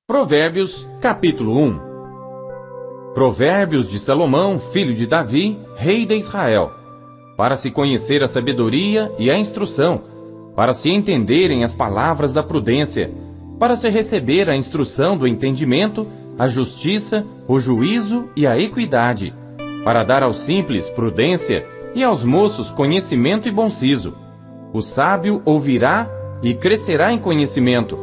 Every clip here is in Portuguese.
Provérbios, capítulo 1. Provérbios de Salomão, filho de Davi, rei de Israel, para se conhecer a sabedoria e a instrução, para se entenderem as palavras da prudência, para se receber a instrução do entendimento, a justiça, o juízo e a equidade, para dar aos simples prudência e aos moços conhecimento e bom siso. O sábio ouvirá e crescerá em conhecimento,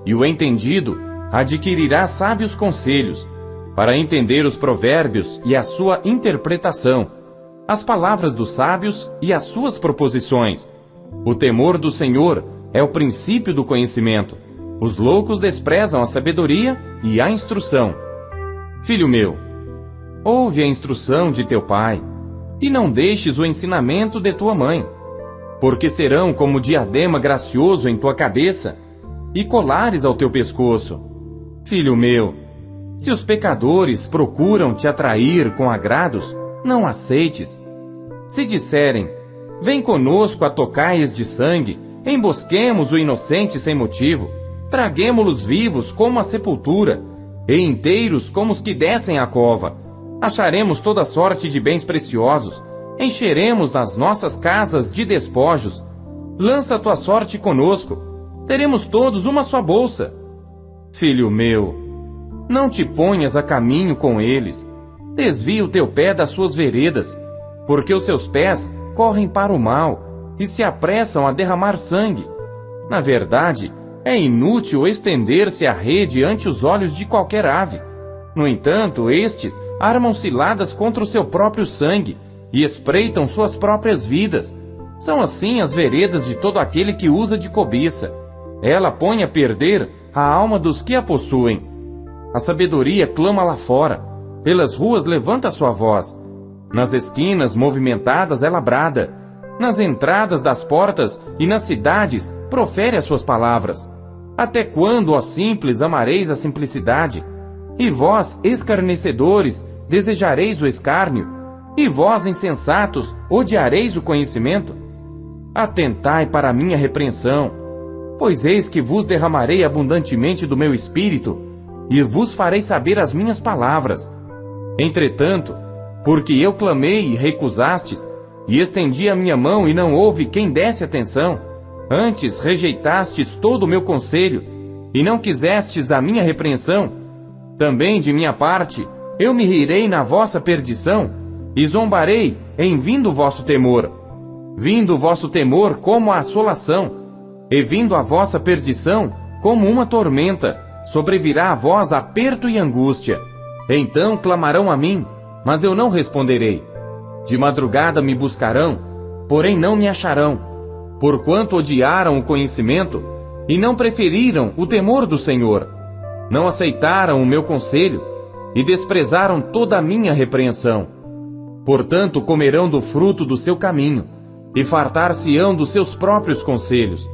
e o entendido adquirirá sábios conselhos, para entender os provérbios e a sua interpretação, as palavras dos sábios e as suas proposições. O temor do Senhor é o princípio do conhecimento. Os loucos desprezam a sabedoria e a instrução. Filho meu, ouve a instrução de teu pai, e não deixes o ensinamento de tua mãe, porque serão como diadema gracioso em tua cabeça e colares ao teu pescoço. Filho meu, se os pecadores procuram te atrair com agrados, não aceites. Se disserem, vem conosco a tocaias de sangue, embosquemos o inocente sem motivo, traguemo-los vivos como a sepultura, e inteiros como os que descem à cova, acharemos toda sorte de bens preciosos, encheremos nas nossas casas de despojos. Lança a tua sorte conosco, teremos todos uma só bolsa. Filho meu, não te ponhas a caminho com eles, desvia o teu pé das suas veredas, porque os seus pés correm para o mal e se apressam a derramar sangue. Na verdade, é inútil estender-se a rede ante os olhos de qualquer ave. No entanto, estes armam ciladas contra o seu próprio sangue e espreitam suas próprias vidas. São assim as veredas de todo aquele que usa de cobiça. Ela põe a perder a alma dos que a possuem. A sabedoria clama lá fora, pelas ruas levanta sua voz. Nas esquinas movimentadas ela brada, nas entradas das portas e nas cidades profere as suas palavras. Até quando, ó simples, amareis a simplicidade? E vós, escarnecedores, desejareis o escárnio? E vós, insensatos, odiareis o conhecimento? Atentai para a minha repreensão, pois eis que vos derramarei abundantemente do meu espírito, e vos farei saber as minhas palavras. Entretanto, porque eu clamei e recusastes, e estendi a minha mão e não houve quem desse atenção, antes rejeitastes todo o meu conselho, e não quisestes a minha repreensão, também de minha parte eu me rirei na vossa perdição, e zombarei em vindo o vosso temor. Vindo o vosso temor como a assolação, e vindo a vossa perdição como uma tormenta, sobrevirá a vós aperto e angústia. Então clamarão a mim, mas eu não responderei. De madrugada me buscarão, porém não me acharão, porquanto odiaram o conhecimento e não preferiram o temor do Senhor. Não aceitaram o meu conselho e desprezaram toda a minha repreensão. Portanto comerão do fruto do seu caminho e fartar-se-ão dos seus próprios conselhos.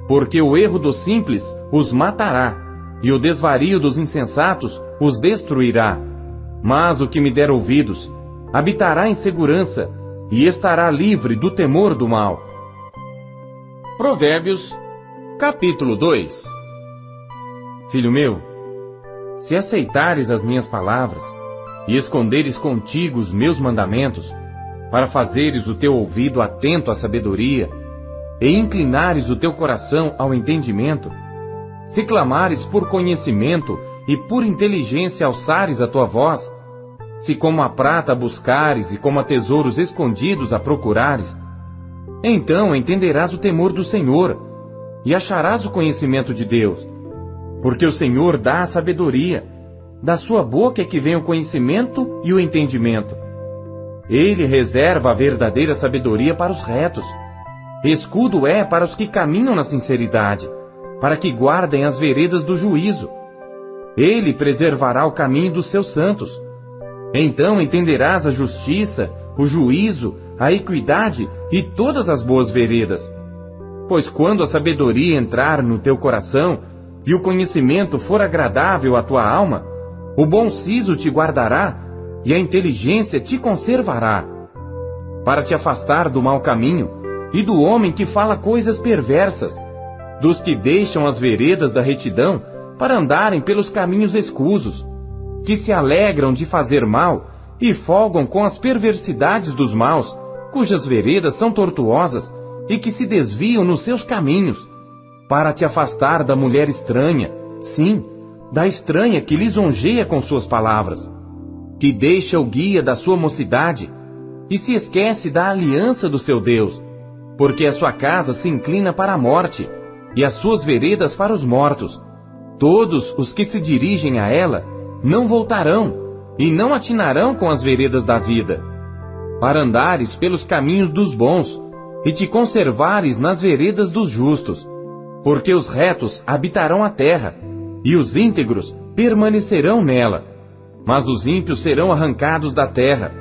Porque o erro dos simples os matará, e o desvario dos insensatos os destruirá. Mas o que me der ouvidos habitará em segurança, e estará livre do temor do mal. Provérbios, capítulo 2. Filho meu, se aceitares as minhas palavras, e esconderes contigo os meus mandamentos, para fazeres o teu ouvido atento à sabedoria, e inclinares o teu coração ao entendimento, se clamares por conhecimento e por inteligência alçares a tua voz, se como a prata buscares e como a tesouros escondidos a procurares, então entenderás o temor do Senhor e acharás o conhecimento de Deus, porque o Senhor dá a sabedoria, da sua boca é que vem o conhecimento e o entendimento. Ele reserva a verdadeira sabedoria para os retos. Escudo é para os que caminham na sinceridade, para que guardem as veredas do juízo. Ele preservará o caminho dos seus santos. Então entenderás a justiça, o juízo, a equidade e todas as boas veredas. Pois quando a sabedoria entrar no teu coração e o conhecimento for agradável à tua alma, o bom siso te guardará e a inteligência te conservará, para te afastar do mau caminho e do homem que fala coisas perversas, dos que deixam as veredas da retidão para andarem pelos caminhos escusos, que se alegram de fazer mal e folgam com as perversidades dos maus, cujas veredas são tortuosas e que se desviam nos seus caminhos, para te afastar da mulher estranha, sim, da estranha que lisonjeia com suas palavras, que deixa o guia da sua mocidade e se esquece da aliança do seu Deus, porque a sua casa se inclina para a morte e as suas veredas para os mortos. Todos os que se dirigem a ela não voltarão e não atinarão com as veredas da vida, para andares pelos caminhos dos bons e te conservares nas veredas dos justos, porque os retos habitarão a terra e os íntegros permanecerão nela, mas os ímpios serão arrancados da terra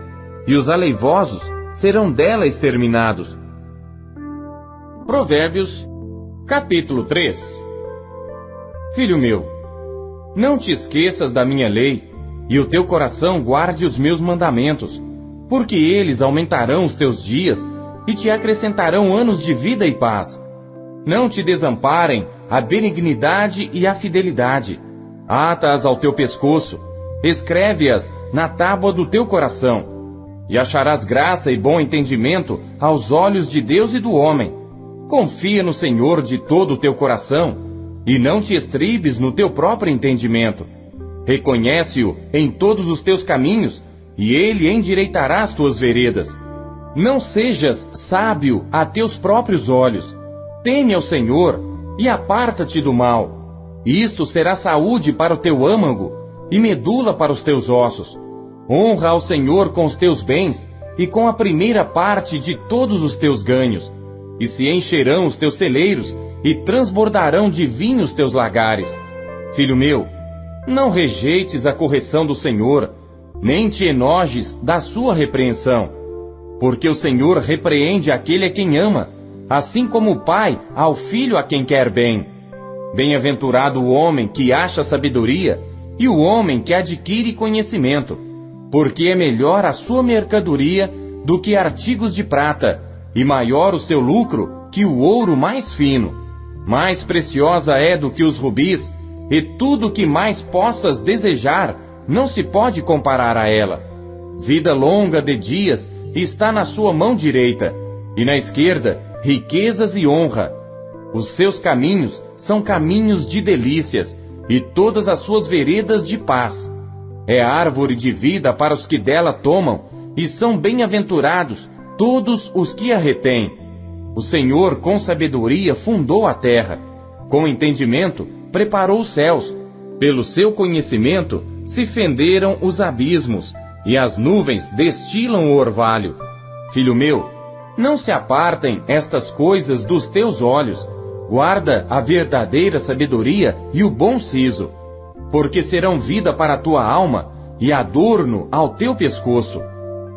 e os aleivosos serão dela exterminados. Provérbios, capítulo 3. Filho meu, não te esqueças da minha lei, e o teu coração guarde os meus mandamentos, porque eles aumentarão os teus dias e te acrescentarão anos de vida e paz. Não te desamparem a benignidade e a fidelidade. Ata-as ao teu pescoço, escreve-as na tábua do teu coração, e acharás graça e bom entendimento aos olhos de Deus e do homem. Confia no Senhor de todo o teu coração, e não te estribes no teu próprio entendimento. Reconhece-o em todos os teus caminhos, e ele endireitará as tuas veredas. Não sejas sábio a teus próprios olhos. Teme ao Senhor, e aparta-te do mal. Isto será saúde para o teu âmago, e medula para os teus ossos. Honra ao Senhor com os teus bens, e com a primeira parte de todos os teus ganhos. E se encherão os teus celeiros, e transbordarão de vinho os teus lagares. Filho meu, não rejeites a correção do Senhor, nem te enojes da sua repreensão. Porque o Senhor repreende aquele a quem ama, assim como o pai ao filho a quem quer bem. Bem-aventurado o homem que acha sabedoria, e o homem que adquire conhecimento, porque é melhor a sua mercadoria do que artigos de prata, e maior o seu lucro que o ouro mais fino. Mais preciosa é do que os rubis, e tudo o que mais possas desejar não se pode comparar a ela. Vida longa de dias está na sua mão direita, e na esquerda riquezas e honra. Os seus caminhos são caminhos de delícias, e todas as suas veredas de paz. É árvore de vida para os que dela tomam, e são bem-aventurados todos os que a retêm. O Senhor com sabedoria fundou a terra, com entendimento preparou os céus. Pelo seu conhecimento se fenderam os abismos, e as nuvens destilam o orvalho. Filho meu, não se apartem estas coisas dos teus olhos. Guarda a verdadeira sabedoria e o bom siso, porque serão vida para a tua alma e adorno ao teu pescoço.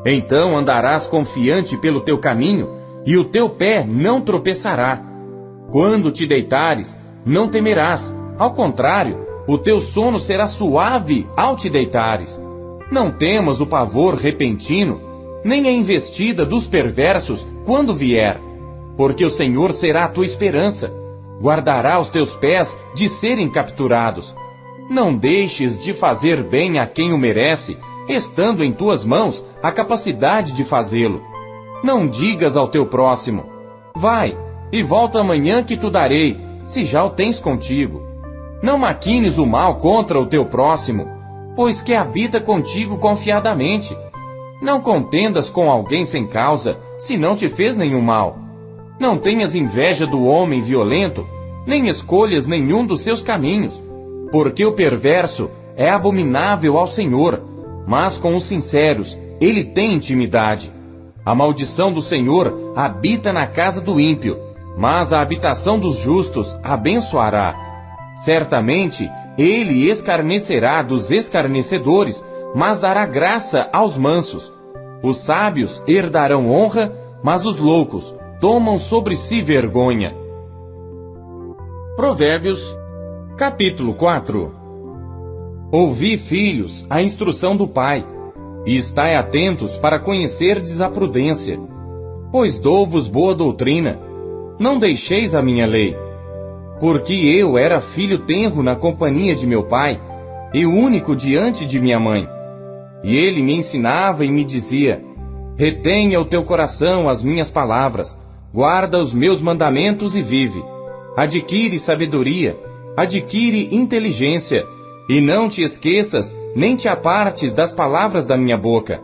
Então andarás confiante pelo teu caminho, e o teu pé não tropeçará. Quando te deitares, não temerás. Ao contrário, o teu sono será suave ao te deitares. Não temas o pavor repentino, nem a investida dos perversos quando vier. Porque o Senhor será a tua esperança. Guardará os teus pés de serem capturados. Não deixes de fazer bem a quem o merece, estando em tuas mãos a capacidade de fazê-lo. Não digas ao teu próximo: vai, e volta amanhã que tu darei, se já o tens contigo. Não maquines o mal contra o teu próximo, pois que habita contigo confiadamente. Não contendas com alguém sem causa, se não te fez nenhum mal. Não tenhas inveja do homem violento, nem escolhas nenhum dos seus caminhos, porque o perverso é abominável ao Senhor, mas com os sinceros ele tem intimidade. A maldição do Senhor habita na casa do ímpio, mas a habitação dos justos abençoará. Certamente ele escarnecerá dos escarnecedores, mas dará graça aos mansos. Os sábios herdarão honra, mas os loucos tomam sobre si vergonha. Provérbios, capítulo 4. Ouvi, filhos, a instrução do pai, e estai atentos para conhecerdes a prudência. Pois dou-vos boa doutrina, não deixeis a minha lei. Porque eu era filho tenro na companhia de meu pai, e único diante de minha mãe. E ele me ensinava e me dizia: retenha o teu coração as minhas palavras, guarda os meus mandamentos e vive. Adquire sabedoria, adquire inteligência, e não te esqueças, nem te apartes das palavras da minha boca.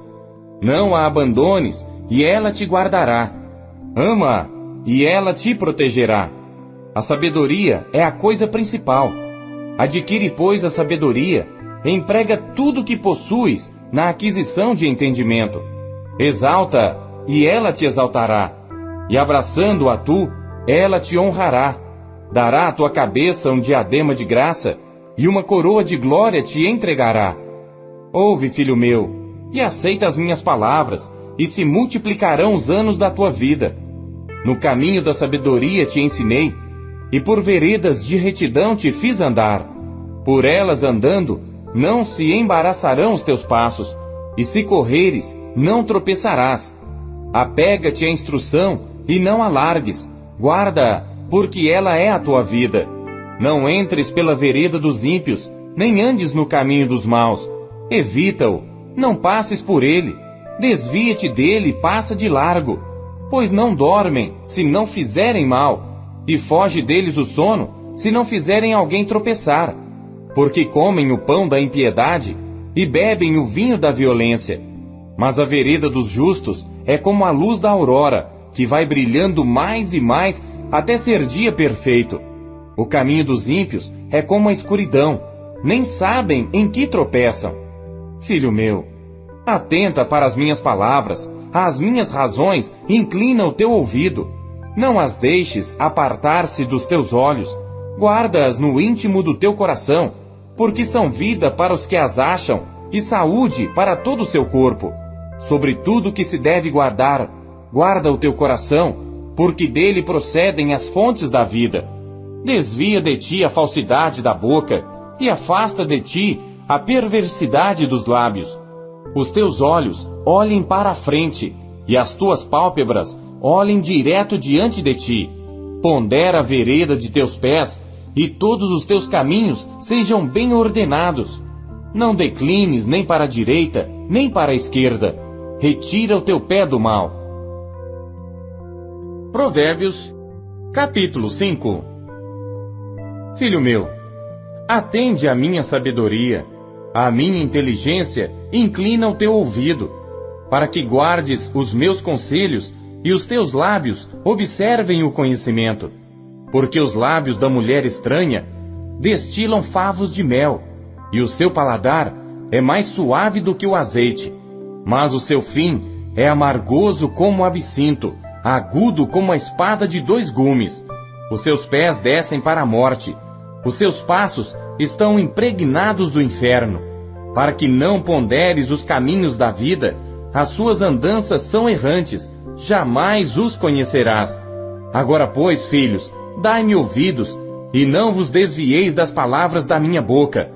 Não a abandones, e ela te guardará. Ama-a, e ela te protegerá. A sabedoria é a coisa principal. Adquire, pois, a sabedoria, emprega tudo o que possuis na aquisição de entendimento. Exalta, e ela te exaltará. E abraçando-a tu, ela te honrará. Dará à tua cabeça um diadema de graça, e uma coroa de glória te entregará. Ouve, filho meu, e aceita as minhas palavras, e se multiplicarão os anos da tua vida. No caminho da sabedoria te ensinei, e por veredas de retidão te fiz andar. Por elas andando, não se embaraçarão os teus passos, e se correres, não tropeçarás. Apega-te à instrução, e não a largues, guarda-a, porque ela é a tua vida. Não entres pela vereda dos ímpios, nem andes no caminho dos maus. Evita-o, não passes por ele. Desvia-te dele e passa de largo. Pois não dormem, se não fizerem mal, e foge deles o sono, se não fizerem alguém tropeçar. Porque comem o pão da impiedade, e bebem o vinho da violência. Mas a vereda dos justos é como a luz da aurora, que vai brilhando mais e mais até ser dia perfeito. O caminho dos ímpios é como a escuridão, nem sabem em que tropeçam. Filho meu, atenta para as minhas palavras, às minhas razões inclina o teu ouvido. Não as deixes apartar-se dos teus olhos, guarda-as no íntimo do teu coração, porque são vida para os que as acham e saúde para todo o seu corpo. Sobre tudo que se deve guardar, guarda o teu coração, porque dele procedem as fontes da vida. Desvia de ti a falsidade da boca, e afasta de ti a perversidade dos lábios. Os teus olhos olhem para a frente, e as tuas pálpebras olhem direto diante de ti. Pondera a vereda de teus pés, e todos os teus caminhos sejam bem ordenados. Não declines nem para a direita, nem para a esquerda. Retira o teu pé do mal. Provérbios, capítulo 5. Filho meu, atende à minha sabedoria, à minha inteligência, inclina o teu ouvido, para que guardes os meus conselhos e os teus lábios observem o conhecimento. Porque os lábios da mulher estranha destilam favos de mel, e o seu paladar é mais suave do que o azeite. Mas o seu fim é amargoso como o absinto, agudo como a espada de 2 gumes. Os seus pés descem para a morte, os seus passos estão impregnados do inferno. Para que não ponderes os caminhos da vida, as suas andanças são errantes, jamais os conhecerás. Agora, pois, filhos, dai-me ouvidos, e não vos desvieis das palavras da minha boca.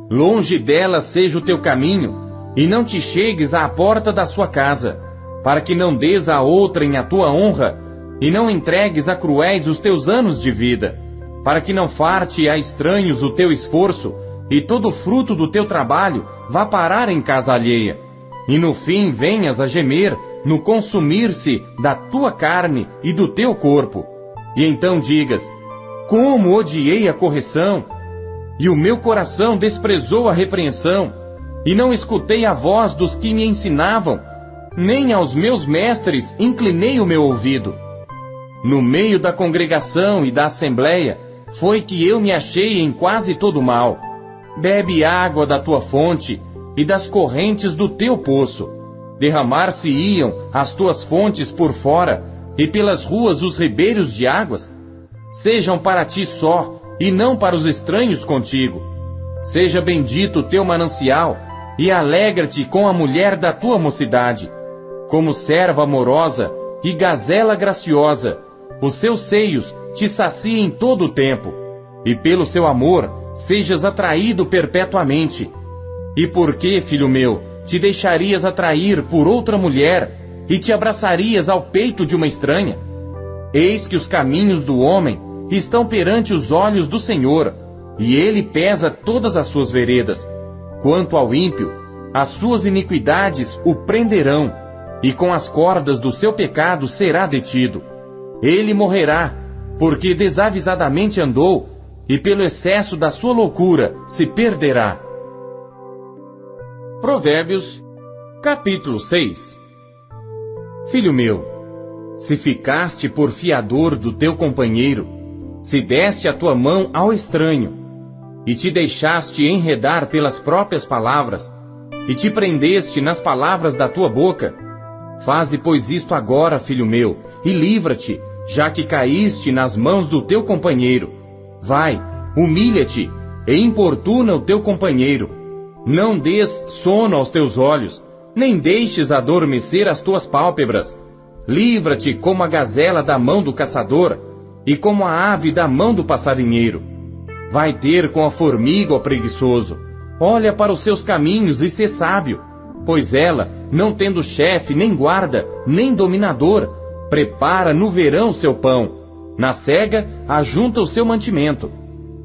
Longe delas seja o teu caminho, e não te chegues à porta da sua casa, para que não des a outrem a tua honra, e não entregues a cruéis os teus anos de vida, para que não farte a estranhos o teu esforço, e todo o fruto do teu trabalho vá parar em casa alheia, e no fim venhas a gemer no consumir-se da tua carne e do teu corpo. E então digas: como odiei a correção, e o meu coração desprezou a repreensão, e não escutei a voz dos que me ensinavam, nem aos meus mestres inclinei o meu ouvido. No meio da congregação e da assembleia, foi que eu me achei em quase todo mal. Bebe água da tua fonte, e das correntes do teu poço. Derramar-se-iam as tuas fontes por fora, e pelas ruas os ribeiros de águas. Sejam para ti só, e não para os estranhos contigo. Seja bendito o teu manancial, e alegra-te com a mulher da tua mocidade. Como serva amorosa e gazela graciosa, os seus seios te saciem todo o tempo, e pelo seu amor sejas atraído perpetuamente. E por que, filho meu, te deixarias atrair por outra mulher, e te abraçarias ao peito de uma estranha? Eis que os caminhos do homem estão perante os olhos do Senhor, e Ele pesa todas as suas veredas. Quanto ao ímpio, as suas iniquidades o prenderão, e com as cordas do seu pecado será detido. Ele morrerá, porque desavisadamente andou, e pelo excesso da sua loucura se perderá. Provérbios, capítulo 6. Filho meu, se ficaste por fiador do teu companheiro, se deste a tua mão ao estranho, e te deixaste enredar pelas próprias palavras, e te prendeste nas palavras da tua boca, faze, pois, isto agora, filho meu, e livra-te, já que caíste nas mãos do teu companheiro. Vai, humilha-te, e importuna o teu companheiro. Não dês sono aos teus olhos, nem deixes adormecer as tuas pálpebras. Livra-te como a gazela da mão do caçador, e como a ave da mão do passarinheiro. Vai ter com a formiga, ó preguiçoso. Olha para os seus caminhos e sê sábio, pois ela, não tendo chefe, nem guarda, nem dominador, prepara no verão seu pão, na cega ajunta o seu mantimento.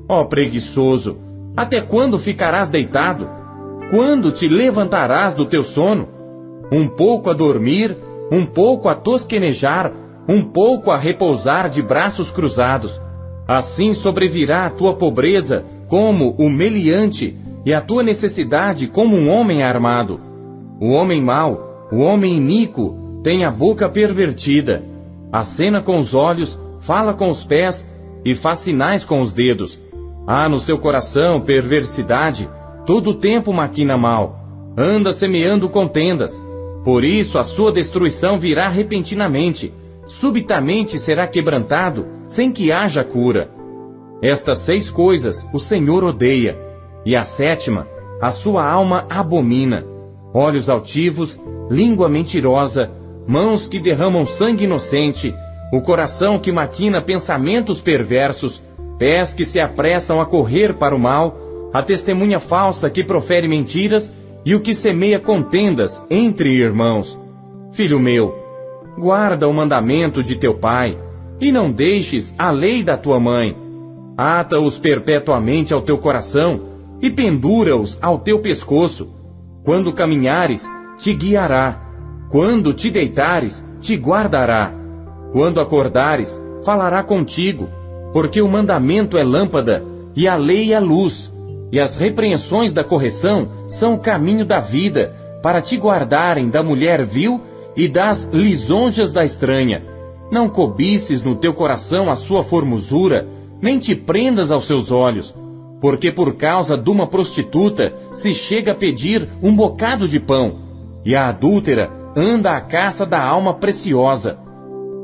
Ó preguiçoso, até quando ficarás deitado? Quando te levantarás do teu sono? Um pouco a dormir, um pouco a tosquenejar, um pouco a repousar de braços cruzados. Assim sobrevirá a tua pobreza como o meliante, e a tua necessidade como um homem armado. O homem mau, o homem iníquo, tem a boca pervertida. Acena com os olhos, fala com os pés, e faz sinais com os dedos. Há no seu coração perversidade, todo o tempo maquina mal. Anda semeando contendas. Por isso a sua destruição virá repentinamente. Subitamente será quebrantado, sem que haja cura. Estas 6 coisas o Senhor odeia, e a 7ª, a sua alma abomina: olhos altivos, língua mentirosa, mãos que derramam sangue inocente, o coração que maquina pensamentos perversos, pés que se apressam a correr para o mal, a testemunha falsa que profere mentiras, e o que semeia contendas entre irmãos. Filho meu, guarda o mandamento de teu pai, e não deixes a lei da tua mãe. Ata-os perpetuamente ao teu coração, e pendura-os ao teu pescoço. Quando caminhares, te guiará. Quando te deitares, te guardará. Quando acordares, falará contigo. Porque o mandamento é lâmpada, e a lei é luz, e as repreensões da correção são o caminho da vida, para te guardarem da mulher vil e das lisonjas da estranha. Não cobices no teu coração a sua formosura, nem te prendas aos seus olhos, porque por causa de uma prostituta se chega a pedir um bocado de pão, e a adúltera anda à caça da alma preciosa.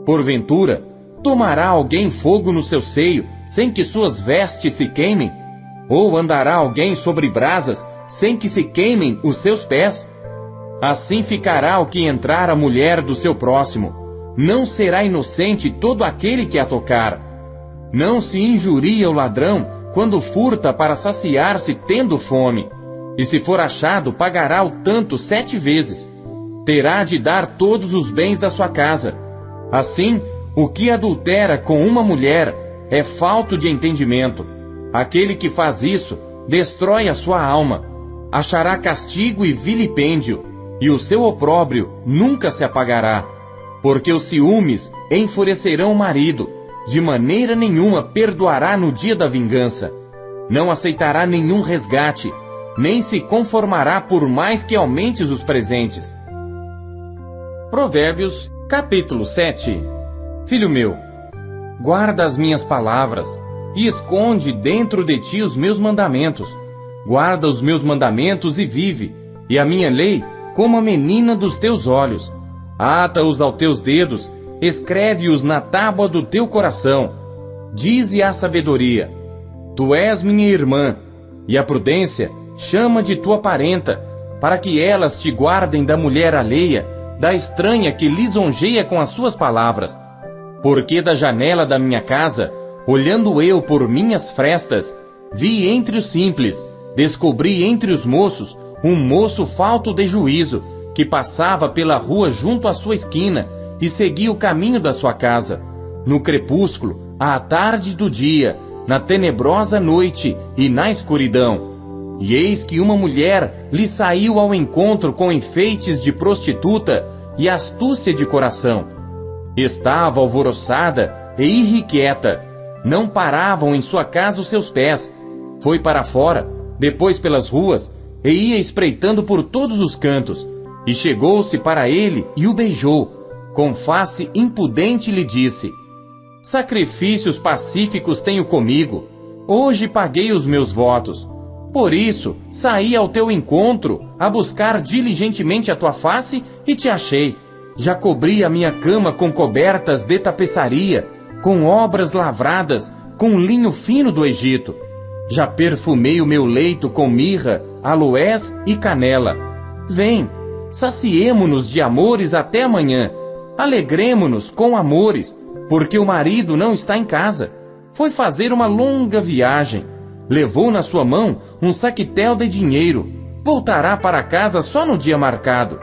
Porventura, tomará alguém fogo no seu seio, sem que suas vestes se queimem? Ou andará alguém sobre brasas, sem que se queimem os seus pés? Assim ficará o que entrar a mulher do seu próximo. Não será inocente todo aquele que a tocar. Não se injuria o ladrão quando furta para saciar-se tendo fome. E se for achado, pagará o tanto 7 vezes. Terá de dar todos os bens da sua casa. Assim, o que adultera com uma mulher é falto de entendimento. Aquele que faz isso destrói a sua alma. Achará castigo e vilipêndio, e o seu opróbrio nunca se apagará. Porque os ciúmes enfurecerão o marido, de maneira nenhuma perdoará no dia da vingança. Não aceitará nenhum resgate, nem se conformará por mais que aumentes os presentes. Provérbios, capítulo 7. Filho meu, guarda as minhas palavras, e esconde dentro de ti os meus mandamentos. Guarda os meus mandamentos e vive, e a minha lei como a menina dos teus olhos. Ata-os aos teus dedos, escreve-os na tábua do teu coração. Dize à sabedoria: tu és minha irmã, e a prudência chama de tua parenta, para que elas te guardem da mulher alheia, da estranha que lisonjeia com as suas palavras. Porque da janela da minha casa, olhando eu por minhas frestas, vi entre os simples, descobri entre os moços, um moço falto de juízo, que passava pela rua junto à sua esquina, e seguia o caminho da sua casa. No crepúsculo, à tarde do dia, na tenebrosa noite e na escuridão. E eis que uma mulher lhe saiu ao encontro com enfeites de prostituta e astúcia de coração. Estava alvoroçada e irrequieta. Não paravam em sua casa os seus pés. Foi para fora, depois pelas ruas, e ia espreitando por todos os cantos. E chegou-se para ele e o beijou. Com face impudente lhe disse: sacrifícios pacíficos tenho comigo. Hoje paguei os meus votos. Por isso, saí ao teu encontro, a buscar diligentemente a tua face, e te achei. Já cobri a minha cama com cobertas de tapeçaria, com obras lavradas, com linho fino do Egito. Já perfumei o meu leito com mirra, aloés e canela. Vem, saciemo-nos de amores até amanhã. Alegremo-nos com amores, porque o marido não está em casa. Foi fazer uma longa viagem. Levou na sua mão um saquetel de dinheiro. Voltará para casa só no dia marcado.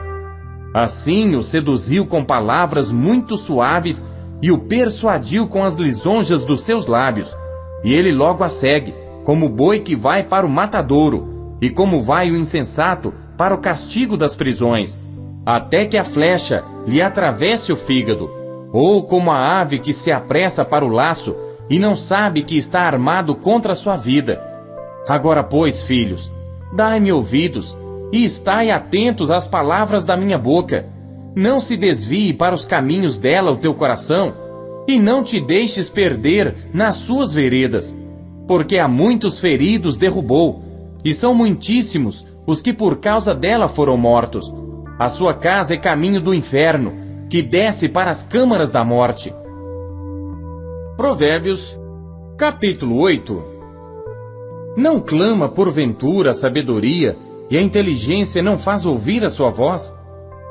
Assim o seduziu com palavras muito suaves e o persuadiu com as lisonjas dos seus lábios. E ele logo a segue, como o boi que vai para o matadouro, e como vai o insensato para o castigo das prisões, até que a flecha lhe atravesse o fígado, ou como a ave que se apressa para o laço e não sabe que está armado contra a sua vida. Agora, pois, filhos, dai-me ouvidos, e estai atentos às palavras da minha boca. Não se desvie para os caminhos dela o teu coração, e não te deixes perder nas suas veredas, porque há muitos feridos derrubou, e são muitíssimos os que por causa dela foram mortos. A sua casa é caminho do inferno, que desce para as câmaras da morte. Provérbios, capítulo 8. Não clama porventura a sabedoria, e a inteligência não faz ouvir a sua voz?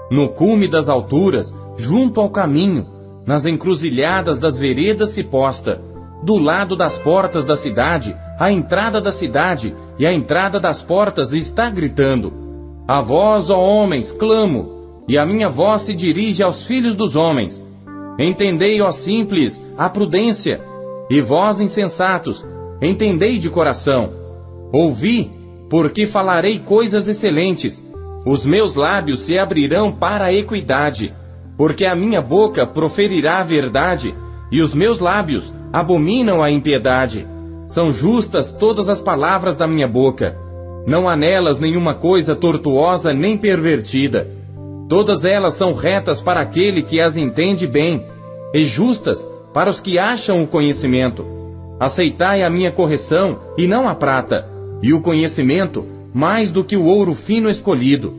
No cume das alturas, junto ao caminho, nas encruzilhadas das veredas se posta, do lado das portas da cidade, a entrada da cidade e a entrada das portas está gritando: a vós, ó homens, clamo, e a minha voz se dirige aos filhos dos homens. Entendei, ó simples, a prudência, e vós, insensatos, entendei de coração. Ouvi, porque falarei coisas excelentes. Os meus lábios se abrirão para a equidade, porque a minha boca proferirá a verdade, e os meus lábios abominam a impiedade. São justas todas as palavras da minha boca. Não há nelas nenhuma coisa tortuosa nem pervertida. Todas elas são retas para aquele que as entende bem, e justas para os que acham o conhecimento. Aceitai a minha correção, e não a prata, e o conhecimento mais do que o ouro fino escolhido,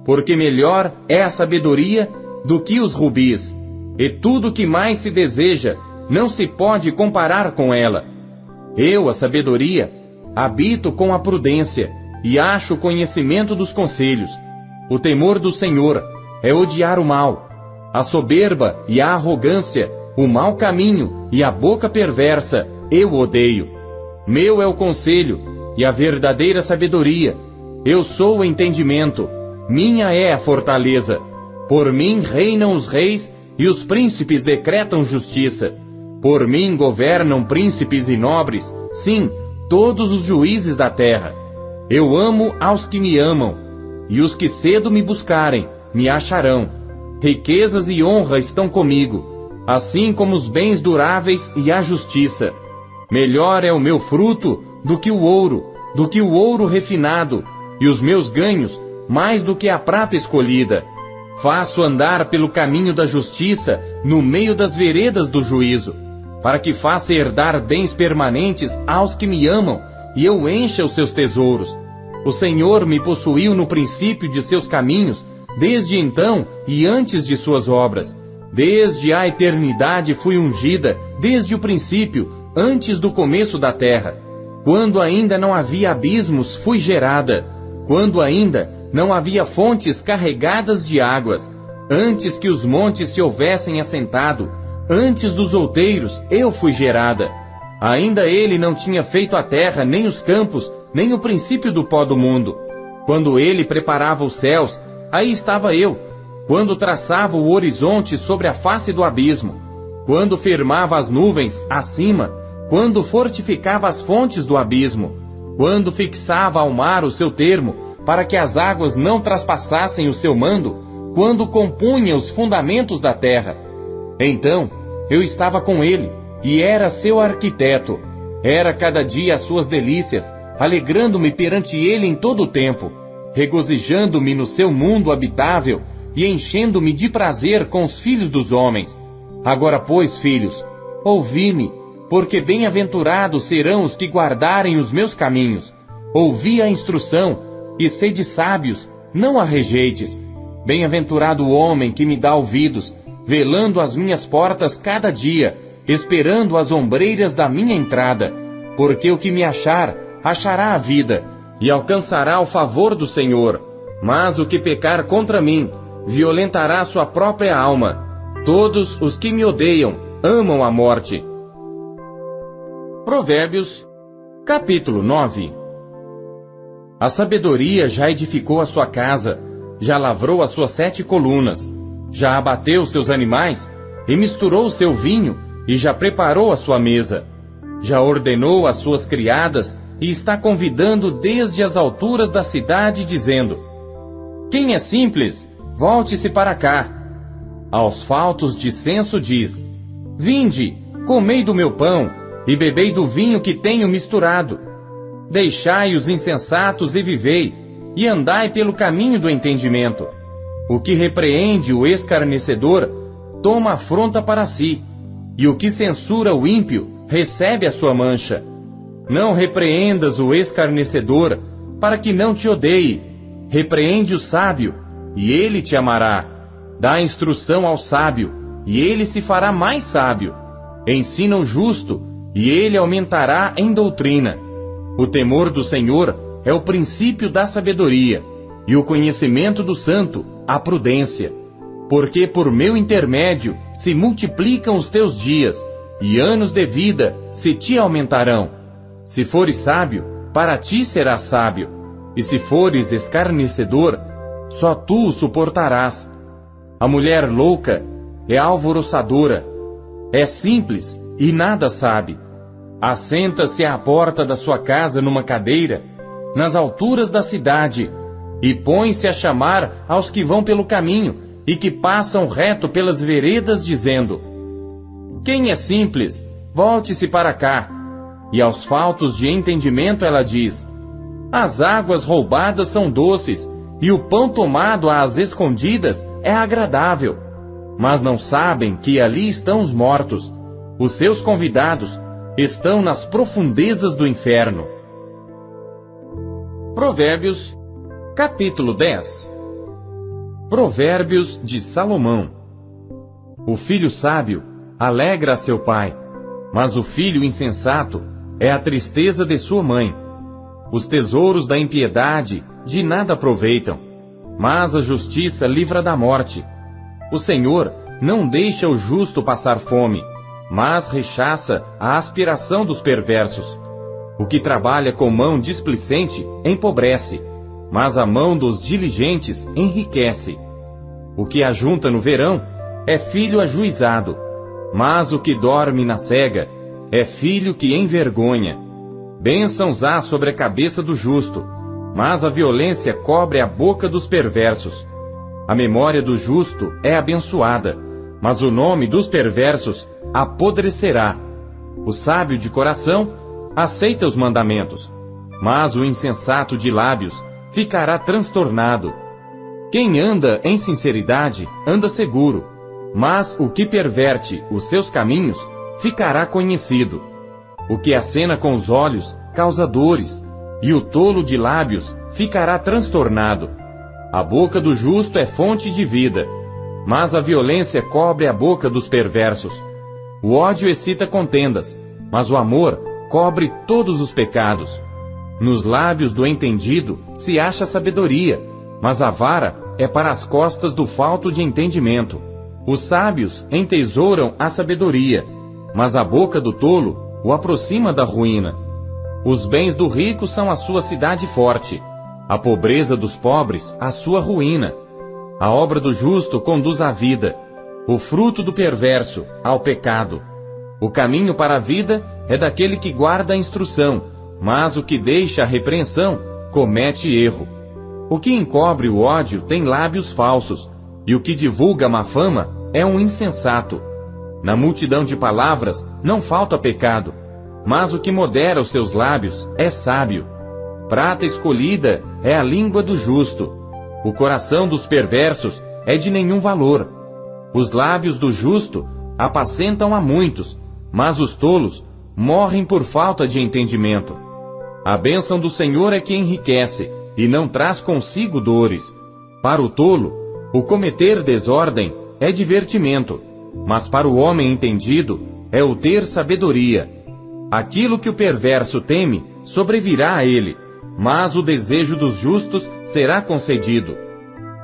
porque melhor é a sabedoria do que os rubis, e tudo que mais se deseja não se pode comparar com ela. Eu, a sabedoria, habito com a prudência, e acho o conhecimento dos conselhos. O temor do Senhor é odiar o mal, a soberba e a arrogância, o mau caminho e a boca perversa, eu odeio. Meu é o conselho e a verdadeira sabedoria. Eu sou o entendimento, minha é a fortaleza. Por mim reinam os reis e os príncipes decretam justiça. Por mim governam príncipes e nobres, sim, todos os juízes da terra. Eu amo aos que me amam, e os que cedo me buscarem, me acharão. Riquezas e honra estão comigo, assim como os bens duráveis e a justiça. Melhor é o meu fruto do que o ouro refinado, e os meus ganhos mais do que a prata escolhida. Faço andar pelo caminho da justiça, no meio das veredas do juízo, para que faça herdar bens permanentes aos que me amam, e eu encha os seus tesouros. O Senhor me possuiu no princípio de seus caminhos, desde então e antes de suas obras. Desde a eternidade fui ungida, desde o princípio, antes do começo da terra. Quando ainda não havia abismos, fui gerada. Quando ainda não havia fontes carregadas de águas. Antes que os montes se houvessem assentado, antes dos outeiros, eu fui gerada. Ainda ele não tinha feito a terra, nem os campos, nem o princípio do pó do mundo. Quando ele preparava os céus, aí estava eu. Quando traçava o horizonte sobre a face do abismo. quando firmava as nuvens acima, quando fortificava as fontes do abismo, quando fixava ao mar o seu termo, para que as águas não traspassassem o seu mando, quando compunha os fundamentos da terra. Então eu estava com ele, e era seu arquiteto. Era cada dia as suas delícias, alegrando-me perante ele em todo o tempo, regozijando-me no seu mundo habitável, e enchendo-me de prazer com os filhos dos homens. Agora, pois, filhos, ouvi-me, porque bem-aventurados serão os que guardarem os meus caminhos. Ouvi a instrução, e sede sábios, não a rejeites. Bem-aventurado o homem que me dá ouvidos, velando as minhas portas cada dia, esperando as ombreiras da minha entrada. Porque o que me achar, achará a vida, e alcançará o favor do Senhor. Mas o que pecar contra mim, violentará sua própria alma. Todos os que me odeiam amam a morte. Provérbios, capítulo 9. A sabedoria já edificou a sua casa, já lavrou as suas 7 colunas, já abateu seus animais, e misturou o seu vinho, e já preparou a sua mesa. Já ordenou as suas criadas, e está convidando desde as alturas da cidade, dizendo: quem é simples, volte-se para cá. Aos faltos de senso diz: vinde, comei do meu pão, e bebei do vinho que tenho misturado. Deixai os insensatos e vivei, e andai pelo caminho do entendimento. O que repreende o escarnecedor, toma afronta para si, e o que censura o ímpio, recebe a sua mancha. Não repreendas o escarnecedor, para que não te odeie. Repreende o sábio, e ele te amará. Dá instrução ao sábio, e ele se fará mais sábio. Ensina o justo, e ele aumentará em doutrina. O temor do Senhor é o princípio da sabedoria, e o conhecimento do santo, a prudência. Porque por meu intermédio se multiplicam os teus dias, e anos de vida se te aumentarão. Se fores sábio, para ti serás sábio, e se fores escarnecedor, só tu o suportarás. A mulher louca é alvoroçadora, é simples e nada sabe. Assenta-se à porta da sua casa numa cadeira, nas alturas da cidade, e põe-se a chamar aos que vão pelo caminho e que passam reto pelas veredas, dizendo: quem é simples, volte-se para cá. E aos faltos de entendimento ela diz: as águas roubadas são doces, e o pão tomado às escondidas é agradável. Mas não sabem que ali estão os mortos. Os seus convidados estão nas profundezas do inferno. Provérbios, capítulo 10. Provérbios de Salomão. O filho sábio alegra a seu pai, mas o filho insensato é a tristeza de sua mãe. Os tesouros da impiedade de nada aproveitam, mas a justiça livra da morte. O Senhor não deixa o justo passar fome, mas rechaça a aspiração dos perversos. O que trabalha com mão displicente empobrece, mas a mão dos diligentes enriquece. O que ajunta no verão é filho ajuizado, mas o que dorme na cega é filho que envergonha. Bênçãos há sobre a cabeça do justo, mas a violência cobre a boca dos perversos. A memória do justo é abençoada, mas o nome dos perversos apodrecerá. O sábio de coração aceita os mandamentos, mas o insensato de lábios ficará transtornado. Quem anda em sinceridade anda seguro, mas o que perverte os seus caminhos ficará conhecido. O que acena com os olhos causa dores, e o tolo de lábios ficará transtornado. A boca do justo é fonte de vida, mas a violência cobre a boca dos perversos. O ódio excita contendas, mas o amor cobre todos os pecados. Nos lábios do entendido se acha sabedoria, mas a vara é para as costas do falto de entendimento. Os sábios entesouram a sabedoria, mas a boca do tolo o aproxima da ruína. Os bens do rico são a sua cidade forte, a pobreza dos pobres a sua ruína. A obra do justo conduz à vida, O fruto do perverso, ao pecado. O caminho para a vida é daquele que guarda a instrução, mas o que deixa a repreensão comete erro. O que encobre o ódio tem lábios falsos, e o que divulga má fama é um insensato. Na multidão de palavras não falta pecado, mas o que modera os seus lábios é sábio. Prata escolhida é a língua do justo. O coração dos perversos é de nenhum valor. Os lábios do justo apacentam a muitos, mas os tolos morrem por falta de entendimento. A bênção do Senhor é que enriquece e não traz consigo dores. Para o tolo, o cometer desordem é divertimento, mas para o homem entendido é o ter sabedoria. Aquilo que o perverso teme sobrevirá a ele, mas o desejo dos justos será concedido.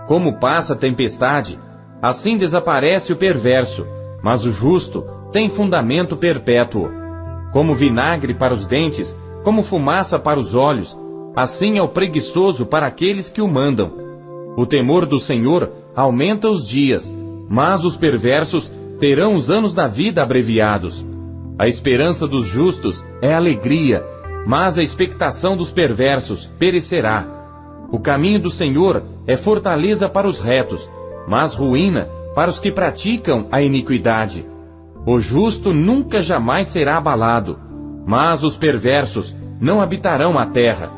Como passa a tempestade, assim desaparece o perverso, mas o justo tem fundamento perpétuo. Como vinagre para os dentes, como fumaça para os olhos, assim é o preguiçoso para aqueles que o mandam. O temor do Senhor aumenta os dias, mas os perversos terão os anos da vida abreviados. A esperança dos justos é alegria, mas a expectação dos perversos perecerá. O caminho do Senhor é fortaleza para os retos, mas ruína para os que praticam a iniquidade. O justo nunca jamais será abalado, mas os perversos não habitarão a terra.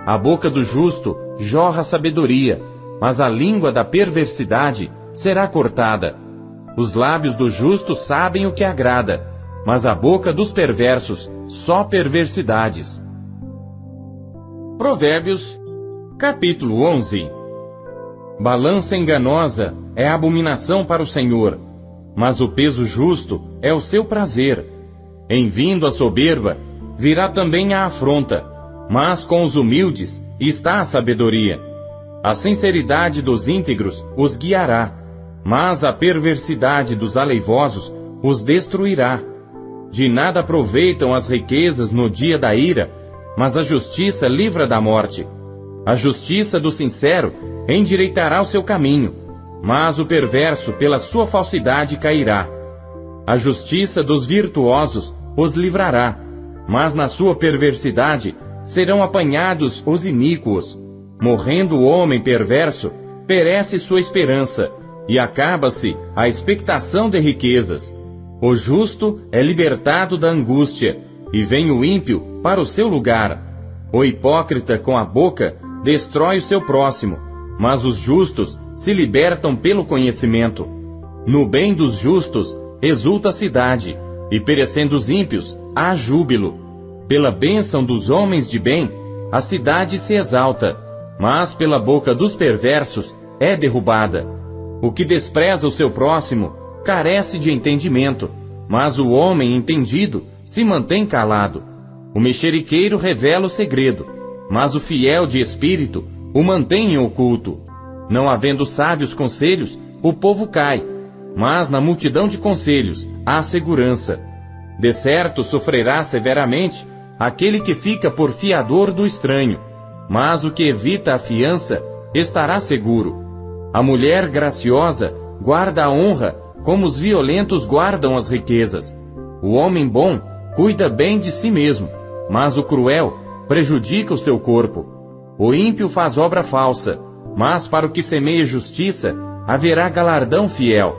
A boca do justo jorra sabedoria, mas a língua da perversidade será cortada. Os lábios do justo sabem o que agrada, mas a boca dos perversos só perversidades. Provérbios, capítulo 11. Balança enganosa é abominação para o Senhor, mas o peso justo é o seu prazer. Em vindo a soberba, virá também a afronta, mas com os humildes está a sabedoria. A sinceridade dos íntegros os guiará, mas a perversidade dos aleivosos os destruirá. De nada aproveitam as riquezas no dia da ira, mas a justiça livra da morte. A justiça do sincero endireitará o seu caminho, mas o perverso pela sua falsidade cairá. A justiça dos virtuosos os livrará, mas na sua perversidade serão apanhados os iníquos. Morrendo o homem perverso, perece sua esperança, e acaba-se a expectação de riquezas. O justo é libertado da angústia, e vem o ímpio para o seu lugar. O hipócrita com a boca destrói o seu próximo, mas os justos se libertam pelo conhecimento. No bem dos justos exulta a cidade, e perecendo os ímpios, há júbilo. Pela bênção dos homens de bem, a cidade se exalta, mas pela boca dos perversos é derrubada. O que despreza o seu próximo carece de entendimento, mas o homem entendido se mantém calado. O mexeriqueiro revela o segredo, mas o fiel de espírito o mantém em oculto. Não havendo sábios conselhos, o povo cai, mas na multidão de conselhos há segurança. De certo sofrerá severamente aquele que fica por fiador do estranho, mas o que evita a fiança estará seguro. A mulher graciosa guarda a honra, como os violentos guardam as riquezas. O homem bom cuida bem de si mesmo, mas o cruel prejudica o seu corpo. O ímpio faz obra falsa, mas para o que semeia justiça haverá galardão fiel.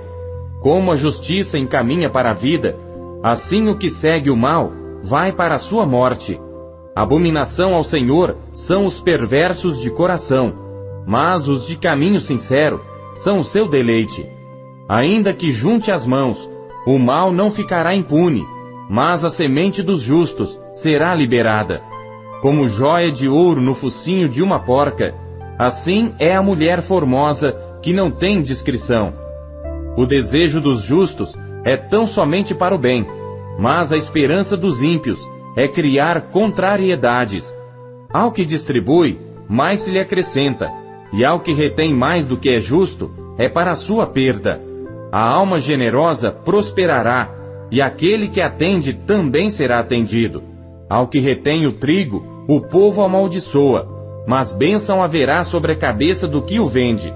Como a justiça encaminha para a vida, assim o que segue o mal vai para a sua morte. Abominação ao Senhor são os perversos de coração, mas os de caminho sincero são o seu deleite. Ainda que junte as mãos, o mal não ficará impune, mas a semente dos justos será liberada. Como joia de ouro no focinho de uma porca, assim é a mulher formosa que não tem discrição. O desejo dos justos é tão somente para o bem, mas a esperança dos ímpios é criar contrariedades. Ao que distribui, mais se lhe acrescenta, e ao que retém mais do que é justo, é para a sua perda. A alma generosa prosperará, e aquele que atende também será atendido. Ao que retém o trigo, o povo amaldiçoa, mas bênção haverá sobre a cabeça do que o vende.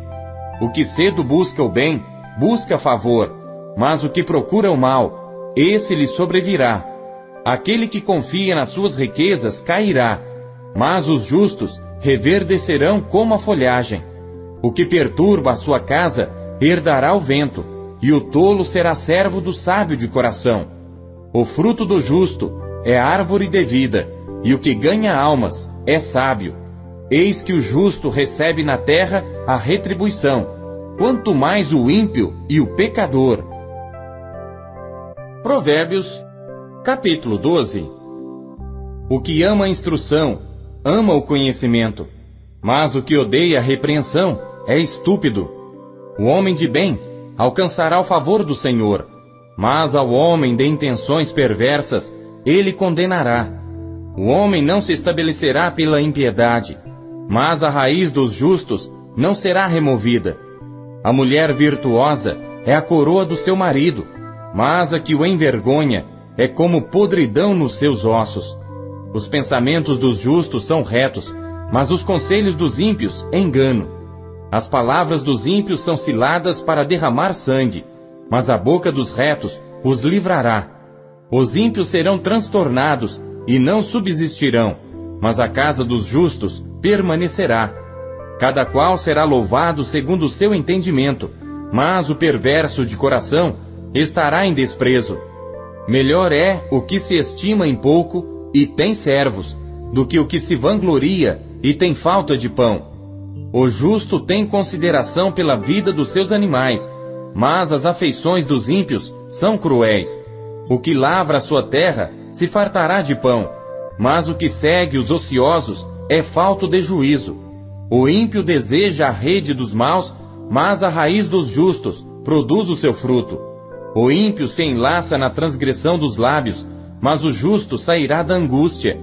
O que cedo busca o bem, busca favor, mas o que procura o mal, esse lhe sobrevirá. Aquele que confia nas suas riquezas cairá, mas os justos reverdecerão como a folhagem. O que perturba a sua casa herdará o vento, e o tolo será servo do sábio de coração. O fruto do justo é árvore de vida, e o que ganha almas é sábio. Eis que o justo recebe na terra a retribuição, quanto mais o ímpio e o pecador. Provérbios, capítulo 12. O que ama a instrução, ama o conhecimento, mas o que odeia a repreensão é estúpido. O homem de bem alcançará o favor do Senhor, mas ao homem de intenções perversas ele condenará. O homem não se estabelecerá pela impiedade, mas a raiz dos justos não será removida. A mulher virtuosa é a coroa do seu marido, mas a que o envergonha é como podridão nos seus ossos. Os pensamentos dos justos são retos, mas os conselhos dos ímpios engano. As palavras dos ímpios são ciladas para derramar sangue, mas a boca dos retos os livrará. Os ímpios serão transtornados e não subsistirão, mas a casa dos justos permanecerá. Cada qual será louvado segundo o seu entendimento, mas o perverso de coração estará em desprezo. Melhor é o que se estima em pouco e tem servos, do que o que se vangloria e tem falta de pão. O justo tem consideração pela vida dos seus animais, mas as afeições dos ímpios são cruéis. O que lavra a sua terra se fartará de pão, mas o que segue os ociosos é falto de juízo. O ímpio deseja a rede dos maus, mas a raiz dos justos produz o seu fruto. O ímpio se enlaça na transgressão dos lábios, mas o justo sairá da angústia.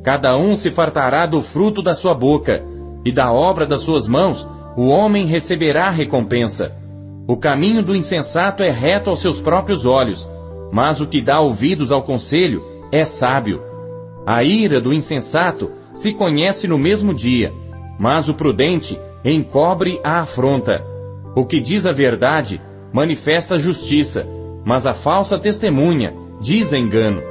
Cada um se fartará do fruto da sua boca, e da obra das suas mãos o homem receberá a recompensa. O caminho do insensato é reto aos seus próprios olhos, mas o que dá ouvidos ao conselho é sábio. A ira do insensato se conhece no mesmo dia, mas o prudente encobre a afronta. O que diz a verdade manifesta a justiça, mas a falsa testemunha diz engano.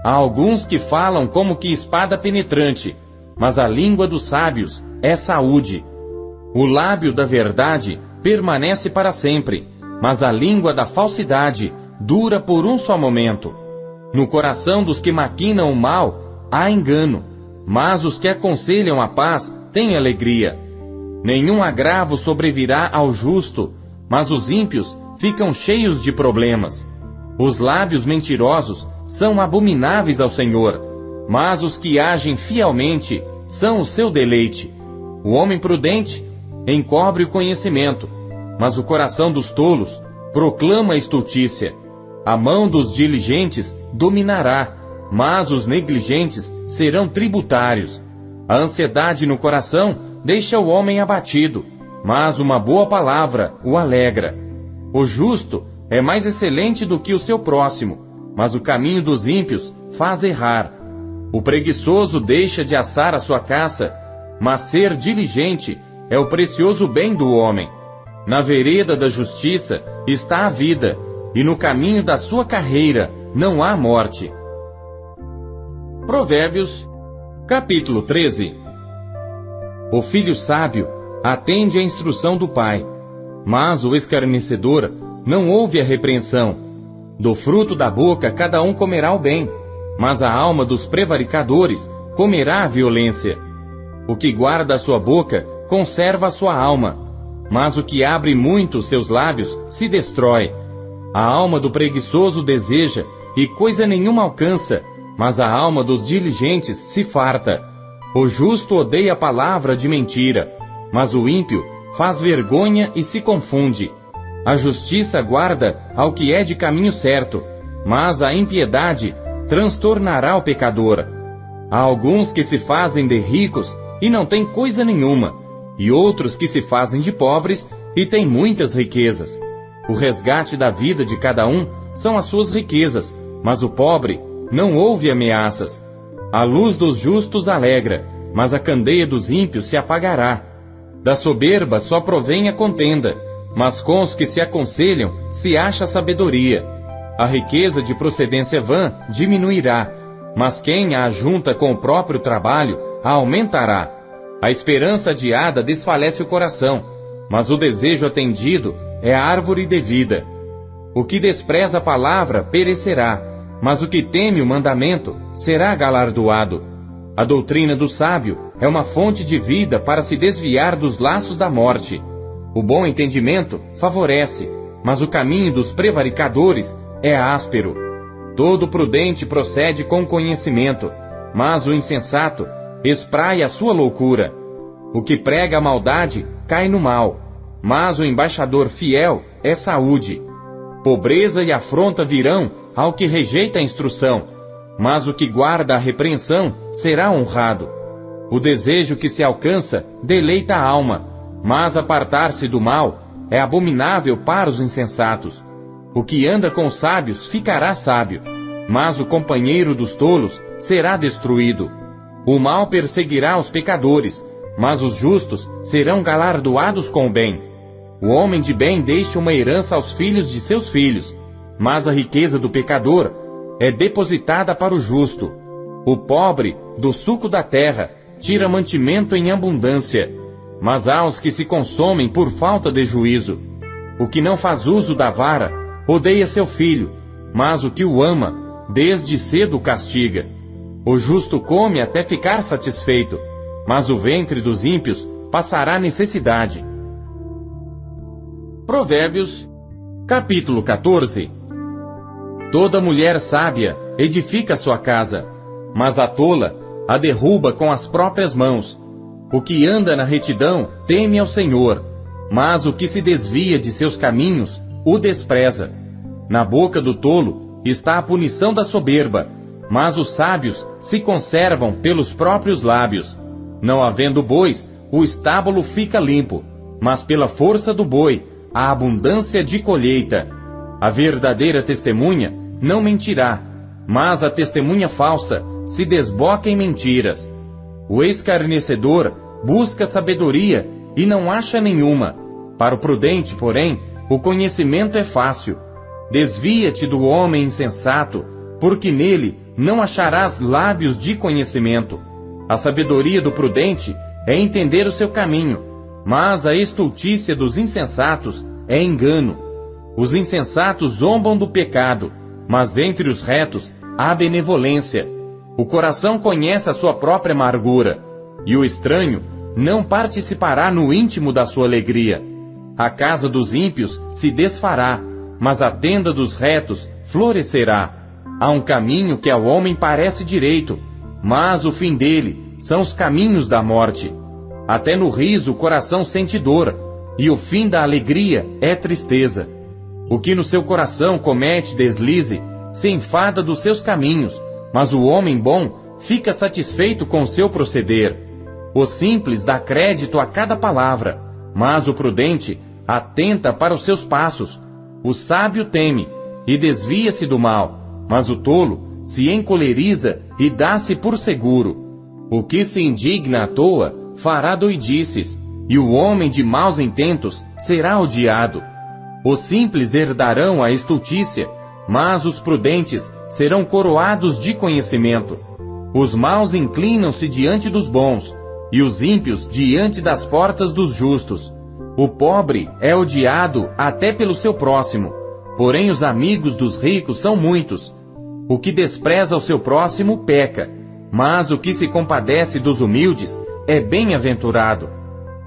Há alguns que falam como que espada penetrante, mas a língua dos sábios é saúde. O lábio da verdade permanece para sempre, mas a língua da falsidade dura por um só momento. No coração dos que maquinam o mal há engano, mas os que aconselham a paz têm alegria. Nenhum agravo sobrevirá ao justo, mas os ímpios ficam cheios de problemas. Os lábios mentirosos são abomináveis ao Senhor, mas os que agem fielmente são o seu deleite. O homem prudente encobre o conhecimento, mas o coração dos tolos proclama a estultícia. A mão dos diligentes dominará, mas os negligentes serão tributários. A ansiedade no coração deixa o homem abatido, mas uma boa palavra o alegra. O justo é mais excelente do que o seu próximo, mas o caminho dos ímpios faz errar. O preguiçoso deixa de assar a sua caça, mas ser diligente é o precioso bem do homem. Na vereda da justiça está a vida, e no caminho da sua carreira não há morte. Provérbios, capítulo 13. O filho sábio atende à instrução do pai, mas o escarnecedor não ouve a repreensão. Do fruto da boca cada um comerá o bem, mas a alma dos prevaricadores comerá a violência. O que guarda a sua boca conserva a sua alma, mas o que abre muito seus lábios se destrói. A alma do preguiçoso deseja, e coisa nenhuma alcança, mas a alma dos diligentes se farta. O justo odeia a palavra de mentira, mas o ímpio faz vergonha e se confunde. A justiça guarda ao que é de caminho certo, mas a impiedade transtornará o pecador. Há alguns que se fazem de ricos e não têm coisa nenhuma, e outros que se fazem de pobres e têm muitas riquezas. O resgate da vida de cada um são as suas riquezas, mas o pobre não ouve ameaças. A luz dos justos alegra, mas a candeia dos ímpios se apagará. Da soberba só provém a contenda, mas com os que se aconselham se acha sabedoria. A riqueza de procedência vã diminuirá, mas quem a ajunta com o próprio trabalho a aumentará. A esperança adiada desfalece o coração, mas o desejo atendido é a árvore de vida. O que despreza a palavra perecerá, mas o que teme o mandamento será galardoado. A doutrina do sábio é uma fonte de vida para se desviar dos laços da morte. O bom entendimento favorece, mas o caminho dos prevaricadores é áspero. Todo prudente procede com conhecimento, mas o insensato espraia a sua loucura. O que prega a maldade cai no mal, mas o embaixador fiel é saúde. Pobreza e afronta virão ao que rejeita a instrução, mas o que guarda a repreensão será honrado. O desejo que se alcança deleita a alma, mas apartar-se do mal é abominável para os insensatos. O que anda com os sábios ficará sábio, mas o companheiro dos tolos será destruído. O mal perseguirá os pecadores, mas os justos serão galardoados com o bem. O homem de bem deixa uma herança aos filhos de seus filhos, mas a riqueza do pecador é depositada para o justo. O pobre, do suco da terra, tira mantimento em abundância, mas há os que se consomem por falta de juízo. O que não faz uso da vara odeia seu filho, mas o que o ama, desde cedo o castiga. O justo come até ficar satisfeito, mas o ventre dos ímpios passará necessidade. Provérbios, capítulo 14. Toda mulher sábia edifica sua casa, mas a tola a derruba com as próprias mãos. O que anda na retidão teme ao Senhor, mas o que se desvia de seus caminhos o despreza. Na boca do tolo está a punição da soberba, mas os sábios se conservam pelos próprios lábios. Não havendo bois, o estábulo fica limpo, mas pela força do boi, a abundância de colheita. A verdadeira testemunha não mentirá, mas a testemunha falsa se desboca em mentiras. O escarnecedor busca sabedoria e não acha nenhuma. Para o prudente, porém, o conhecimento é fácil. Desvia-te do homem insensato, porque nele não acharás lábios de conhecimento. A sabedoria do prudente é entender o seu caminho, mas a estultícia dos insensatos é engano. Os insensatos zombam do pecado, mas entre os retos há benevolência. O coração conhece a sua própria amargura, e o estranho não participará no íntimo da sua alegria. A casa dos ímpios se desfará, mas a tenda dos retos florescerá. Há um caminho que ao homem parece direito, mas o fim dele são os caminhos da morte. Até no riso o coração sente dor, e o fim da alegria é tristeza. O que no seu coração comete deslize, se enfada dos seus caminhos, mas o homem bom fica satisfeito com o seu proceder. O simples dá crédito a cada palavra, mas o prudente atenta para os seus passos. O sábio teme e desvia-se do mal, mas o tolo se encoleriza e dá-se por seguro. O que se indigna à toa fará doidices, e o homem de maus intentos será odiado. Os simples herdarão a estultícia, mas os prudentes serão coroados de conhecimento. Os maus inclinam-se diante dos bons, e os ímpios diante das portas dos justos. O pobre é odiado até pelo seu próximo, porém os amigos dos ricos são muitos. O que despreza o seu próximo peca, mas o que se compadece dos humildes é bem-aventurado.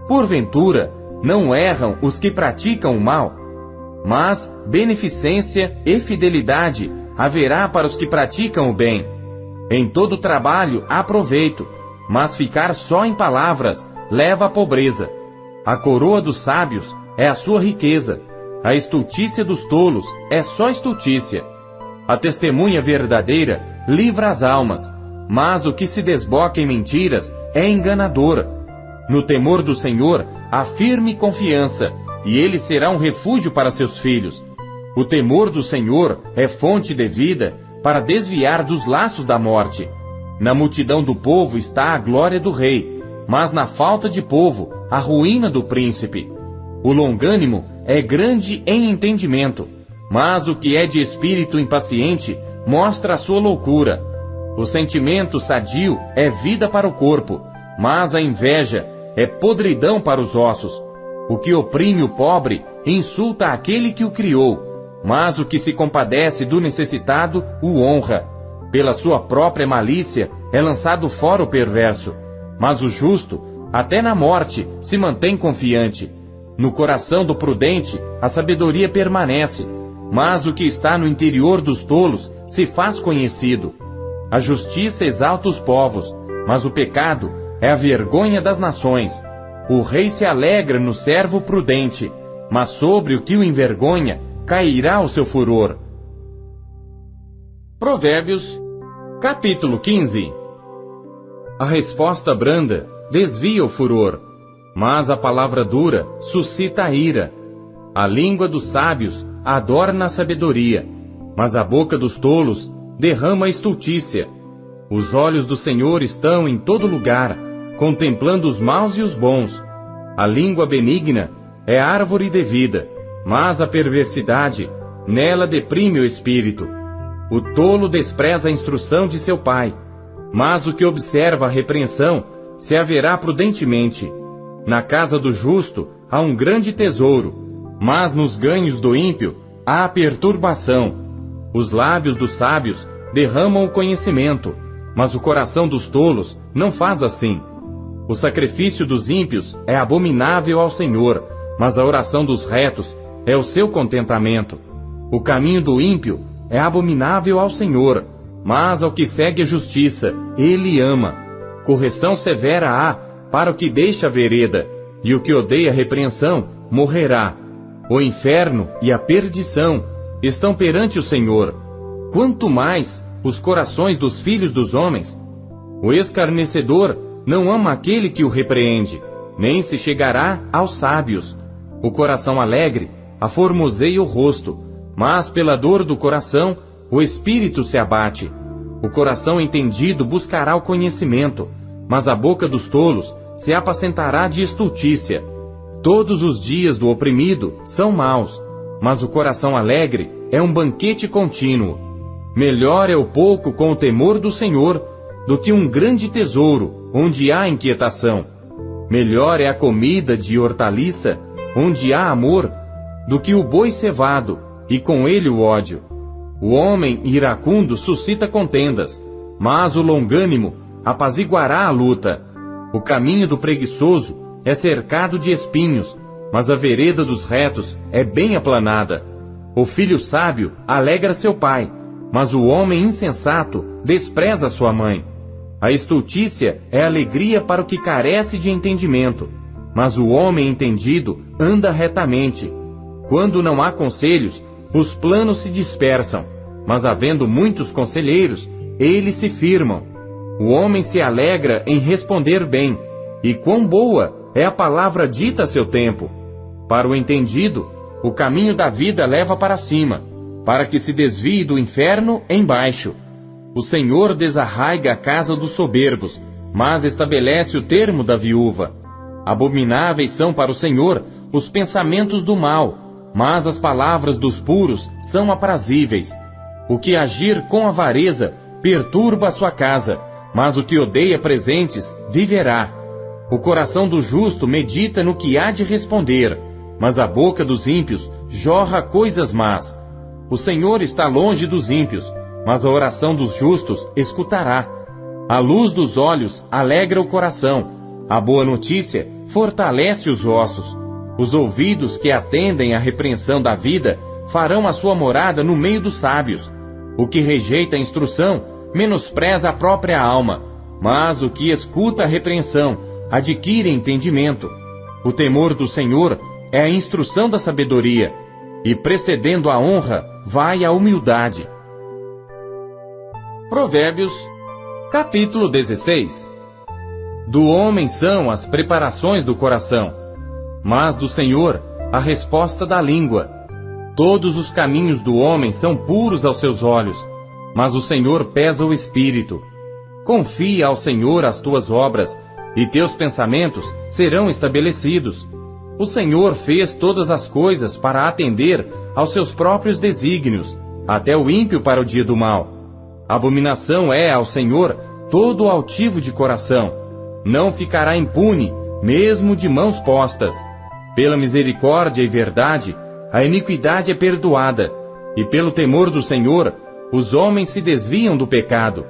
Porventura, não erram os que praticam o mal, mas beneficência e fidelidade haverá para os que praticam o bem. Em todo trabalho há proveito, mas ficar só em palavras leva à pobreza. A coroa dos sábios é a sua riqueza, a estultícia dos tolos é só estultícia. A testemunha verdadeira livra as almas, mas o que se desboca em mentiras é enganador. No temor do Senhor há firme confiança, e ele será um refúgio para seus filhos. O temor do Senhor é fonte de vida para desviar dos laços da morte. Na multidão do povo está a glória do rei, mas na falta de povo a ruína do príncipe. O longânimo é grande em entendimento, mas o que é de espírito impaciente mostra a sua loucura. O sentimento sadio é vida para o corpo, mas a inveja é podridão para os ossos. O que oprime o pobre insulta aquele que o criou, mas o que se compadece do necessitado o honra. Pela sua própria malícia é lançado fora o perverso, mas o justo, até na morte, se mantém confiante. No coração do prudente a sabedoria permanece, mas o que está no interior dos tolos se faz conhecido. A justiça exalta os povos, mas o pecado é a vergonha das nações. O rei se alegra no servo prudente, mas sobre o que o envergonha cairá o seu furor. Provérbios, capítulo 15. A resposta branda desvia o furor, mas a palavra dura suscita a ira. A língua dos sábios adorna a sabedoria, mas a boca dos tolos derrama a estultícia. Os olhos do Senhor estão em todo lugar, contemplando os maus e os bons. A língua benigna é árvore de vida, mas a perversidade nela deprime o espírito. O tolo despreza a instrução de seu pai, mas o que observa a repreensão se haverá prudentemente. Na casa do justo há um grande tesouro, mas nos ganhos do ímpio há perturbação. Os lábios dos sábios derramam o conhecimento, mas o coração dos tolos não faz assim. O sacrifício dos ímpios é abominável ao Senhor, mas a oração dos retos é o seu contentamento. O caminho do ímpio é abominável ao Senhor, mas ao que segue a justiça, ele ama. Correção severa há para o que deixa a vereda, e o que odeia a repreensão morrerá. O inferno e a perdição estão perante o Senhor. Quanto mais os corações dos filhos dos homens. O escarnecedor não ama aquele que o repreende, nem se chegará aos sábios. O coração alegre aformoseia o rosto, mas pela dor do coração o espírito se abate. O coração entendido buscará o conhecimento, mas a boca dos tolos se apacentará de estultícia. Todos os dias do oprimido são maus, mas o coração alegre é um banquete contínuo. Melhor é o pouco com o temor do Senhor do que um grande tesouro onde há inquietação. Melhor é a comida de hortaliça onde há amor do que o boi cevado e com ele o ódio. O homem iracundo suscita contendas, mas o longânimo apaziguará a luta. O caminho do preguiçoso é cercado de espinhos, mas a vereda dos retos é bem aplanada. O filho sábio alegra seu pai, mas o homem insensato despreza sua mãe. A estultícia é alegria para o que carece de entendimento, mas o homem entendido anda retamente. Quando não há conselhos, os planos se dispersam, mas havendo muitos conselheiros, eles se firmam. O homem se alegra em responder bem, e quão boa é a palavra dita a seu tempo. Para o entendido, o caminho da vida leva para cima, para que se desvie do inferno embaixo. O Senhor desarraiga a casa dos soberbos, mas estabelece o termo da viúva. Abomináveis são para o Senhor os pensamentos do mal, mas as palavras dos puros são aprazíveis. O que agir com avareza perturba a sua casa, mas o que odeia presentes viverá. O coração do justo medita no que há de responder, mas a boca dos ímpios jorra coisas más. O Senhor está longe dos ímpios, mas a oração dos justos escutará. A luz dos olhos alegra o coração, a boa notícia fortalece os ossos. Os ouvidos que atendem à repreensão da vida farão a sua morada no meio dos sábios. O que rejeita a instrução menospreza a própria alma, mas o que escuta a repreensão adquire entendimento. O temor do Senhor é a instrução da sabedoria, e precedendo a honra vai a humildade. Provérbios, capítulo 16. Do homem são as preparações do coração, mas do Senhor a resposta da língua. Todos os caminhos do homem são puros aos seus olhos, mas o Senhor pesa o espírito. Confia ao Senhor as tuas obras, e teus pensamentos serão estabelecidos. O Senhor fez todas as coisas para atender aos seus próprios desígnios, até o ímpio para o dia do mal. Abominação é ao Senhor todo o altivo de coração. Não ficará impune, mesmo de mãos postas. Pela misericórdia e verdade, a iniquidade é perdoada, e pelo temor do Senhor, os homens se desviam do pecado.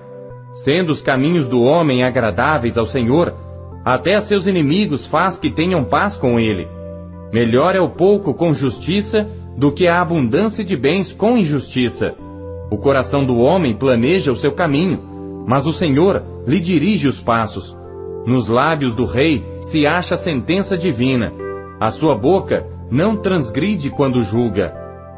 Sendo os caminhos do homem agradáveis ao Senhor, até a seus inimigos faz que tenham paz com ele. Melhor é o pouco com justiça do que a abundância de bens com injustiça. O coração do homem planeja o seu caminho, mas o Senhor lhe dirige os passos. Nos lábios do rei se acha a sentença divina. A sua boca não transgride quando julga.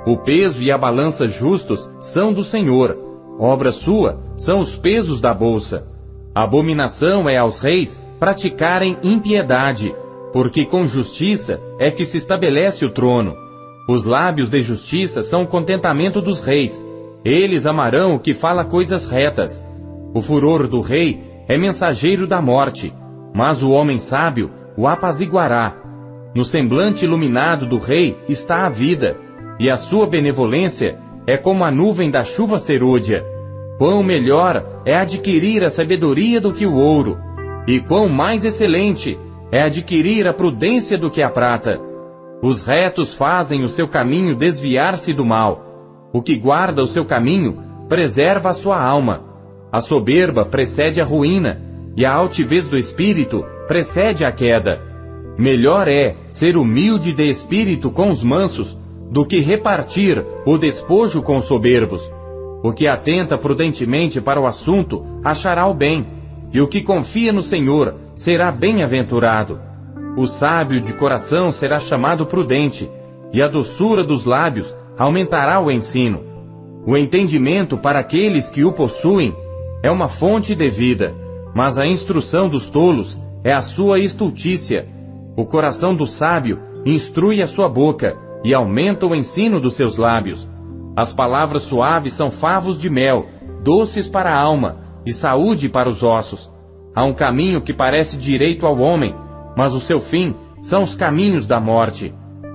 O peso e a balança justos são do Senhor. Obra sua são os pesos da bolsa. Abominação é aos reis praticarem impiedade, porque com justiça é que se estabelece o trono. Os lábios de justiça são o contentamento dos reis. Eles amarão o que fala coisas retas. O furor do rei é mensageiro da morte, mas o homem sábio o apaziguará. No semblante iluminado do rei está a vida, e a sua benevolência é como a nuvem da chuva serôdia. Quão melhor é adquirir a sabedoria do que o ouro, e quão mais excelente é adquirir a prudência do que a prata. Os retos fazem o seu caminho desviar-se do mal. O que guarda o seu caminho preserva a sua alma. A soberba precede a ruína, e a altivez do espírito precede a queda. Melhor é ser humilde de espírito com os mansos, do que repartir o despojo com os soberbos. O que atenta prudentemente para o assunto achará o bem, e o que confia no Senhor será bem-aventurado. O sábio de coração será chamado prudente, e a doçura dos lábios aumentará o ensino. O entendimento para aqueles que o possuem é uma fonte de vida, mas a instrução dos tolos é a sua estultícia. O coração do sábio instrui a sua boca e aumenta o ensino dos seus lábios. As palavras suaves são favos de mel, doces para a alma e saúde para os ossos. Há um caminho que parece direito ao homem, mas o seu fim são os caminhos da morte.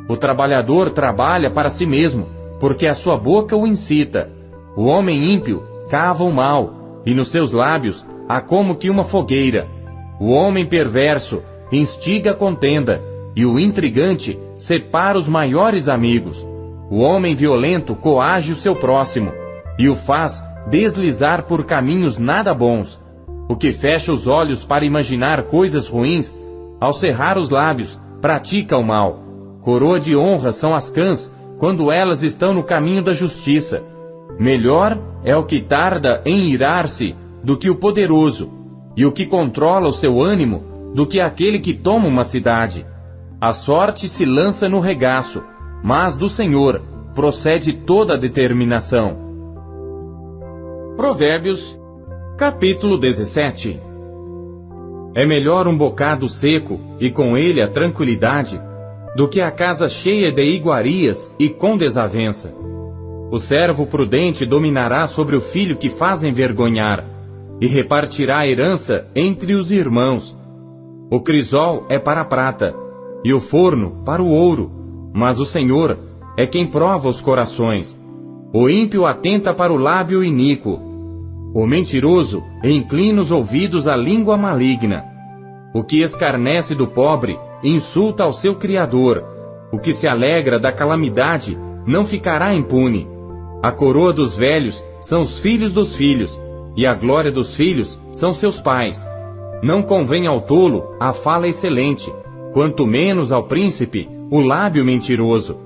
O trabalhador trabalha para si mesmo, porque a sua boca o incita. O homem ímpio cava o mal, e nos seus lábios há como que uma fogueira. O homem perverso instiga a contenda, e o intrigante separa os maiores amigos. O homem violento coage o seu próximo, e o faz deslizar por caminhos nada bons. O que fecha os olhos para imaginar coisas ruins, ao cerrar os lábios, pratica o mal. Coroa de honra são as cãs, quando elas estão no caminho da justiça. Melhor é o que tarda em irar-se do que o poderoso, e o que controla o seu ânimo do que aquele que toma uma cidade. A sorte se lança no regaço, mas do Senhor procede toda a determinação. Provérbios, capítulo 17. É melhor um bocado seco, e com ele a tranquilidade, do que a casa cheia de iguarias e com desavença. O servo prudente dominará sobre o filho que faz envergonhar, e repartirá a herança entre os irmãos. O crisol é para a prata, e o forno para o ouro, mas o Senhor é quem prova os corações. O ímpio atenta para o lábio iníquo. O mentiroso inclina os ouvidos à língua maligna. O que escarnece do pobre insulta ao seu Criador. O que se alegra da calamidade não ficará impune. A coroa dos velhos são os filhos dos filhos, e a glória dos filhos são seus pais. Não convém ao tolo a fala excelente, quanto menos ao príncipe o lábio mentiroso.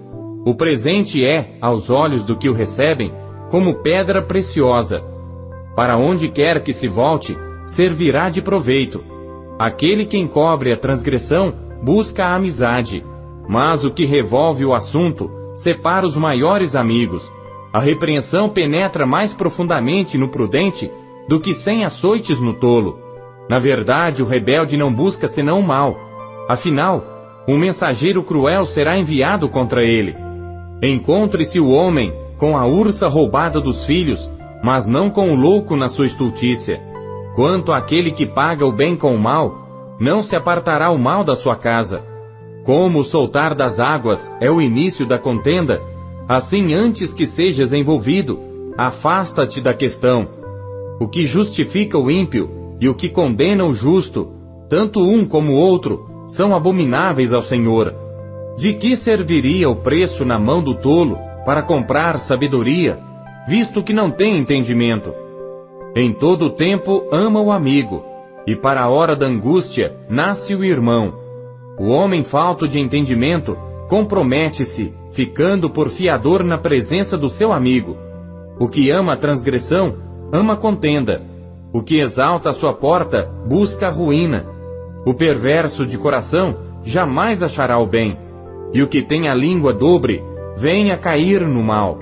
O presente é, aos olhos do que o recebem, como pedra preciosa. Para onde quer que se volte, servirá de proveito. Aquele que encobre a transgressão busca a amizade, mas o que revolve o assunto separa os maiores amigos. A repreensão penetra mais profundamente no prudente do que 100 açoites no tolo. Na verdade, o rebelde não busca senão o mal. Afinal, um mensageiro cruel será enviado contra ele. Encontre-se o homem com a ursa roubada dos filhos, mas não com o louco na sua estultícia. Quanto àquele que paga o bem com o mal, não se apartará o mal da sua casa. Como o soltar das águas é o início da contenda, assim antes que sejas envolvido, afasta-te da questão. O que justifica o ímpio e o que condena o justo, tanto um como o outro, são abomináveis ao Senhor. De que serviria o preço na mão do tolo para comprar sabedoria, visto que não tem entendimento? Em todo o tempo ama o amigo, e para a hora da angústia nasce o irmão. O homem falto de entendimento compromete-se, ficando por fiador na presença do seu amigo. O que ama a transgressão, ama a contenda. O que exalta a sua porta, busca a ruína. O perverso de coração jamais achará o bem. E o que tem a língua dobre, vem a cair no mal.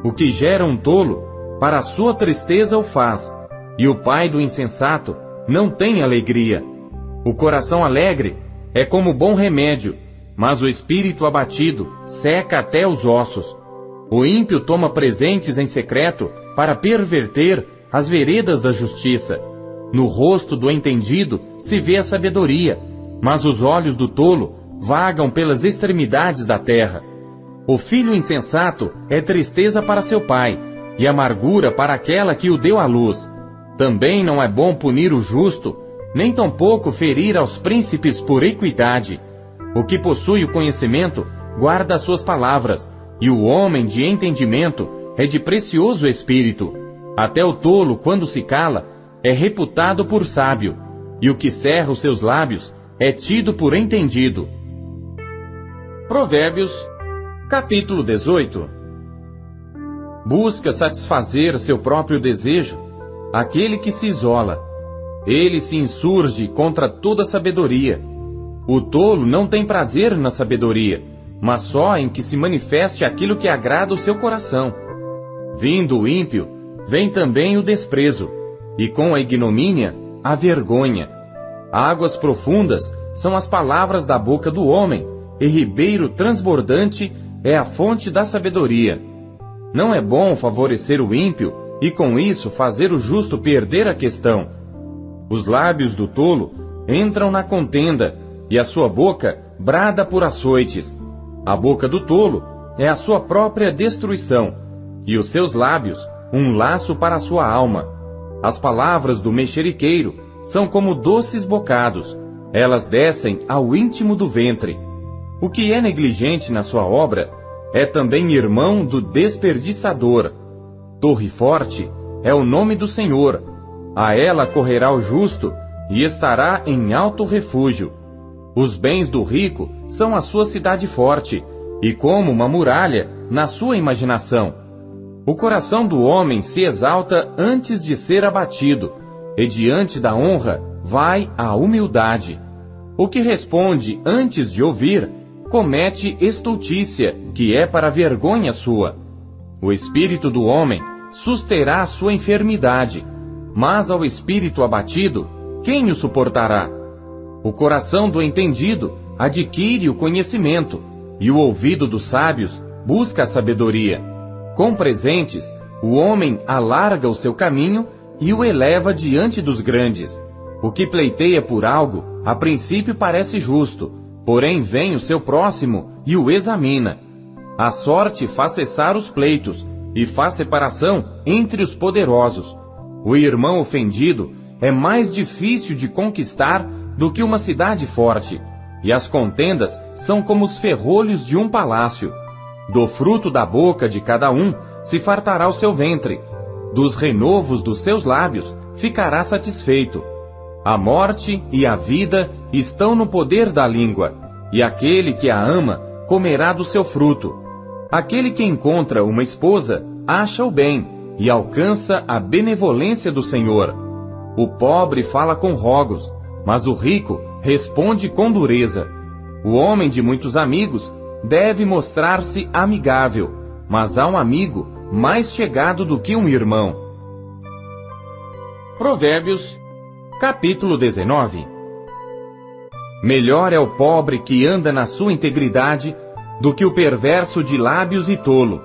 O que gera um tolo, para a sua tristeza o faz. E o pai do insensato não tem alegria. O coração alegre é como bom remédio, mas o espírito abatido seca até os ossos. O ímpio toma presentes em secreto para perverter as veredas da justiça. No rosto do entendido se vê a sabedoria, mas os olhos do tolo vagam pelas extremidades da terra. O filho insensato é tristeza para seu pai, e amargura para aquela que o deu à luz. Também não é bom punir o justo, nem tampouco ferir aos príncipes por equidade. O que possui o conhecimento guarda as suas palavras, e o homem de entendimento é de precioso espírito. Até o tolo, quando se cala, é reputado por sábio, e o que cerra os seus lábios é tido por entendido. Provérbios, capítulo 18. Busca satisfazer seu próprio desejo aquele que se isola. Ele se insurge contra toda sabedoria. O tolo não tem prazer na sabedoria, mas só em que se manifeste aquilo que agrada o seu coração. Vindo o ímpio, vem também o desprezo, e com a ignomínia, a vergonha. Águas profundas são as palavras da boca do homem, e ribeiro transbordante é a fonte da sabedoria. Não é bom favorecer o ímpio, e com isso fazer o justo perder a questão. Os lábios do tolo entram na contenda, e a sua boca brada por açoites. A boca do tolo é a sua própria destruição, e os seus lábios um laço para a sua alma. As palavras do mexeriqueiro são como doces bocados, elas descem ao íntimo do ventre. O que é negligente na sua obra é também irmão do desperdiçador. Torre forte é o nome do Senhor. A ela correrá o justo e estará em alto refúgio. Os bens do rico são a sua cidade forte, e como uma muralha na sua imaginação. O coração do homem se exalta antes de ser abatido, e diante da honra vai a humildade. O que responde antes de ouvir, comete estultícia, que é para vergonha sua. O espírito do homem susterá a sua enfermidade, mas ao espírito abatido, quem o suportará? O coração do entendido adquire o conhecimento, e o ouvido dos sábios busca a sabedoria. Com presentes, o homem alarga o seu caminho e o eleva diante dos grandes. O que pleiteia por algo, a princípio parece justo, porém vem o seu próximo e o examina. A sorte faz cessar os pleitos, e faz separação entre os poderosos. O irmão ofendido é mais difícil de conquistar do que uma cidade forte, e as contendas são como os ferrolhos de um palácio. Do fruto da boca de cada um se fartará o seu ventre, dos renovos dos seus lábios ficará satisfeito. A morte e a vida estão no poder da língua, e aquele que a ama comerá do seu fruto. Aquele que encontra uma esposa acha o bem e alcança a benevolência do Senhor. O pobre fala com rogos, mas o rico responde com dureza. O homem de muitos amigos deve mostrar-se amigável, mas há um amigo mais chegado do que um irmão. Provérbios, capítulo 19. Melhor é o pobre que anda na sua integridade do que o perverso de lábios e tolo.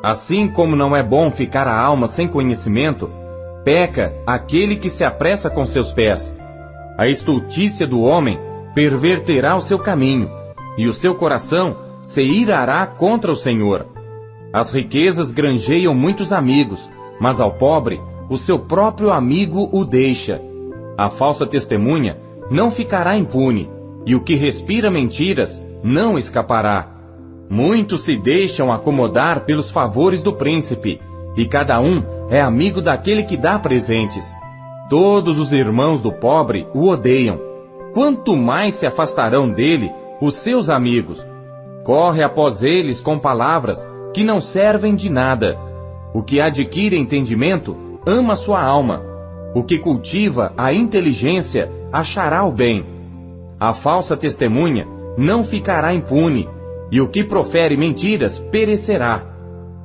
Assim como não é bom ficar a alma sem conhecimento, peca aquele que se apressa com seus pés. A estultícia do homem perverterá o seu caminho, e o seu coração se irará contra o Senhor. As riquezas granjeiam muitos amigos, mas ao pobre, o seu próprio amigo o deixa. A falsa testemunha não ficará impune, e o que respira mentiras não escapará. Muitos se deixam acomodar pelos favores do príncipe, e cada um é amigo daquele que dá presentes. Todos os irmãos do pobre o odeiam. Quanto mais se afastarão dele os seus amigos. Corre após eles com palavras que não servem de nada. O que adquire entendimento ama sua alma. O que cultiva a inteligência achará o bem. A falsa testemunha não ficará impune, e o que profere mentiras perecerá.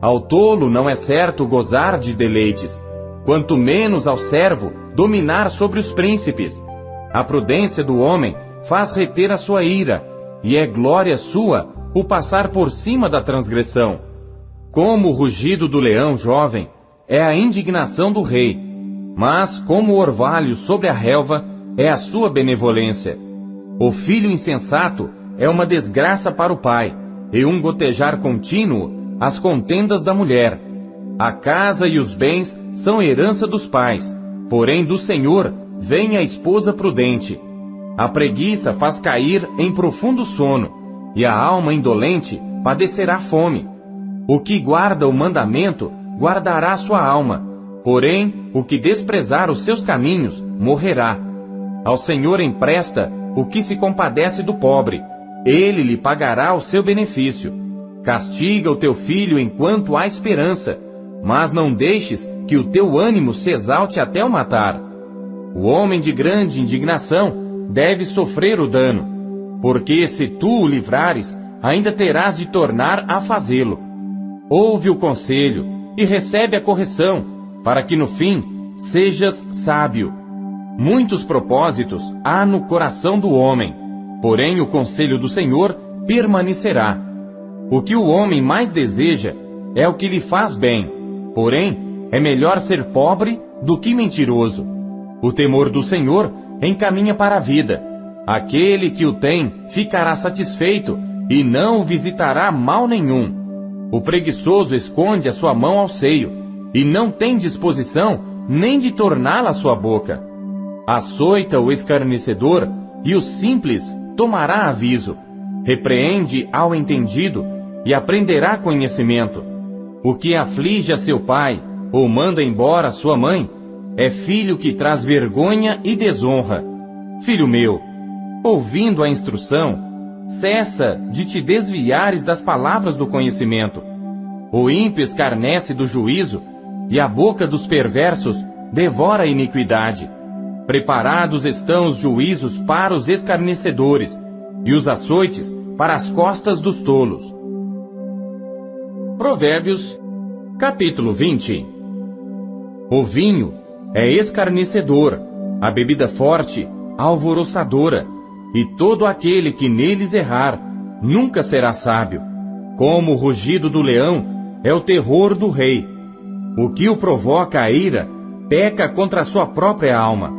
Ao tolo não é certo gozar de deleites, quanto menos ao servo dominar sobre os príncipes. A prudência do homem faz reter a sua ira, e é glória sua o passar por cima da transgressão. Como o rugido do leão jovem é a indignação do rei, mas como o orvalho sobre a relva é a sua benevolência. O filho insensato é uma desgraça para o pai, e um gotejar contínuo as contendas da mulher. A casa e os bens são herança dos pais, porém do Senhor vem a esposa prudente. A preguiça faz cair em profundo sono, e a alma indolente padecerá fome. O que guarda o mandamento guardará sua alma, porém o que desprezar os seus caminhos morrerá. Ao Senhor empresta o que se compadece do pobre, ele lhe pagará o seu benefício. Castiga o teu filho enquanto há esperança, mas não deixes que o teu ânimo se exalte até o matar. O homem de grande indignação deve sofrer o dano, porque se tu o livrares, ainda terás de tornar a fazê-lo. Ouve o conselho e recebe a correção, para que no fim sejas sábio. Muitos propósitos há no coração do homem, porém o conselho do Senhor permanecerá. O que o homem mais deseja é o que lhe faz bem, porém é melhor ser pobre do que mentiroso. O temor do Senhor encaminha para a vida. Aquele que o tem ficará satisfeito e não o visitará mal nenhum. O preguiçoso esconde a sua mão ao seio e não tem disposição nem de torná-la à sua boca. Açoita o escarnecedor e o simples tomará aviso. Repreende ao entendido e aprenderá conhecimento. O que aflige a seu pai ou manda embora sua mãe é filho que traz vergonha e desonra. Filho meu, ouvindo a instrução, cessa de te desviares das palavras do conhecimento. O ímpio escarnece do juízo, e a boca dos perversos devora a iniquidade. Preparados estão os juízos para os escarnecedores, e os açoites para as costas dos tolos. Provérbios, capítulo 20. O vinho é escarnecedor, a bebida forte, alvoroçadora, e todo aquele que neles errar nunca será sábio. Como o rugido do leão é o terror do rei. O que o provoca a ira peca contra a sua própria alma.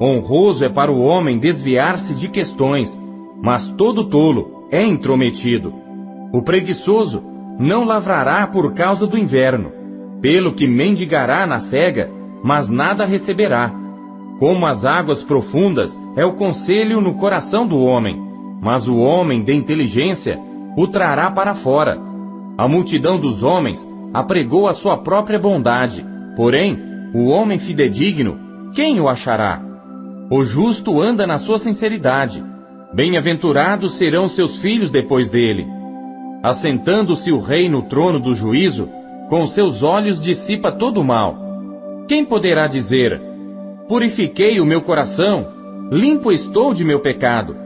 Honroso é para o homem desviar-se de questões, mas todo tolo é intrometido. O preguiçoso não lavrará por causa do inverno, pelo que mendigará na cega, mas nada receberá. Como as águas profundas é o conselho no coração do homem, mas o homem de inteligência o trará para fora. A multidão dos homens apregou a sua própria bondade, porém, o homem fidedigno, quem o achará? O justo anda na sua sinceridade. Bem-aventurados serão seus filhos depois dele. Assentando-se o rei no trono do juízo, com seus olhos dissipa todo o mal. Quem poderá dizer: purifiquei o meu coração, limpo estou de meu pecado?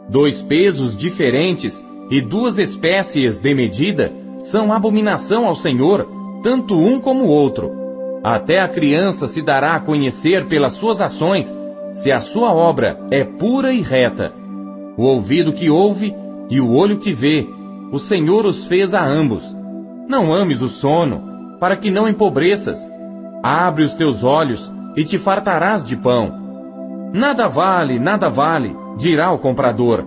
2 pesos diferentes e 2 espécies de medida são abominação ao Senhor, tanto um como o outro. Até a criança se dará a conhecer pelas suas ações, se a sua obra é pura e reta. O ouvido que ouve e o olho que vê, o Senhor os fez a ambos. Não ames o sono, para que não empobreças. Abre os teus olhos e te fartarás de pão. Nada vale, dirá o comprador,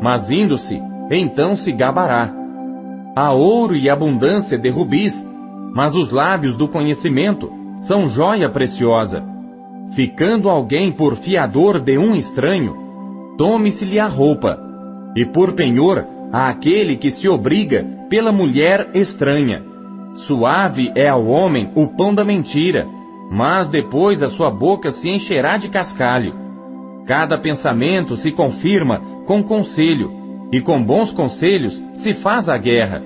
mas indo-se, então se gabará. Há ouro e abundância de rubis, mas os lábios do conhecimento são joia preciosa. Ficando alguém por fiador de um estranho, tome-se-lhe a roupa, e por penhor a aquele que se obriga pela mulher estranha. Suave é ao homem o pão da mentira, mas depois a sua boca se encherá de cascalho. Cada pensamento se confirma com conselho, e com bons conselhos se faz a guerra.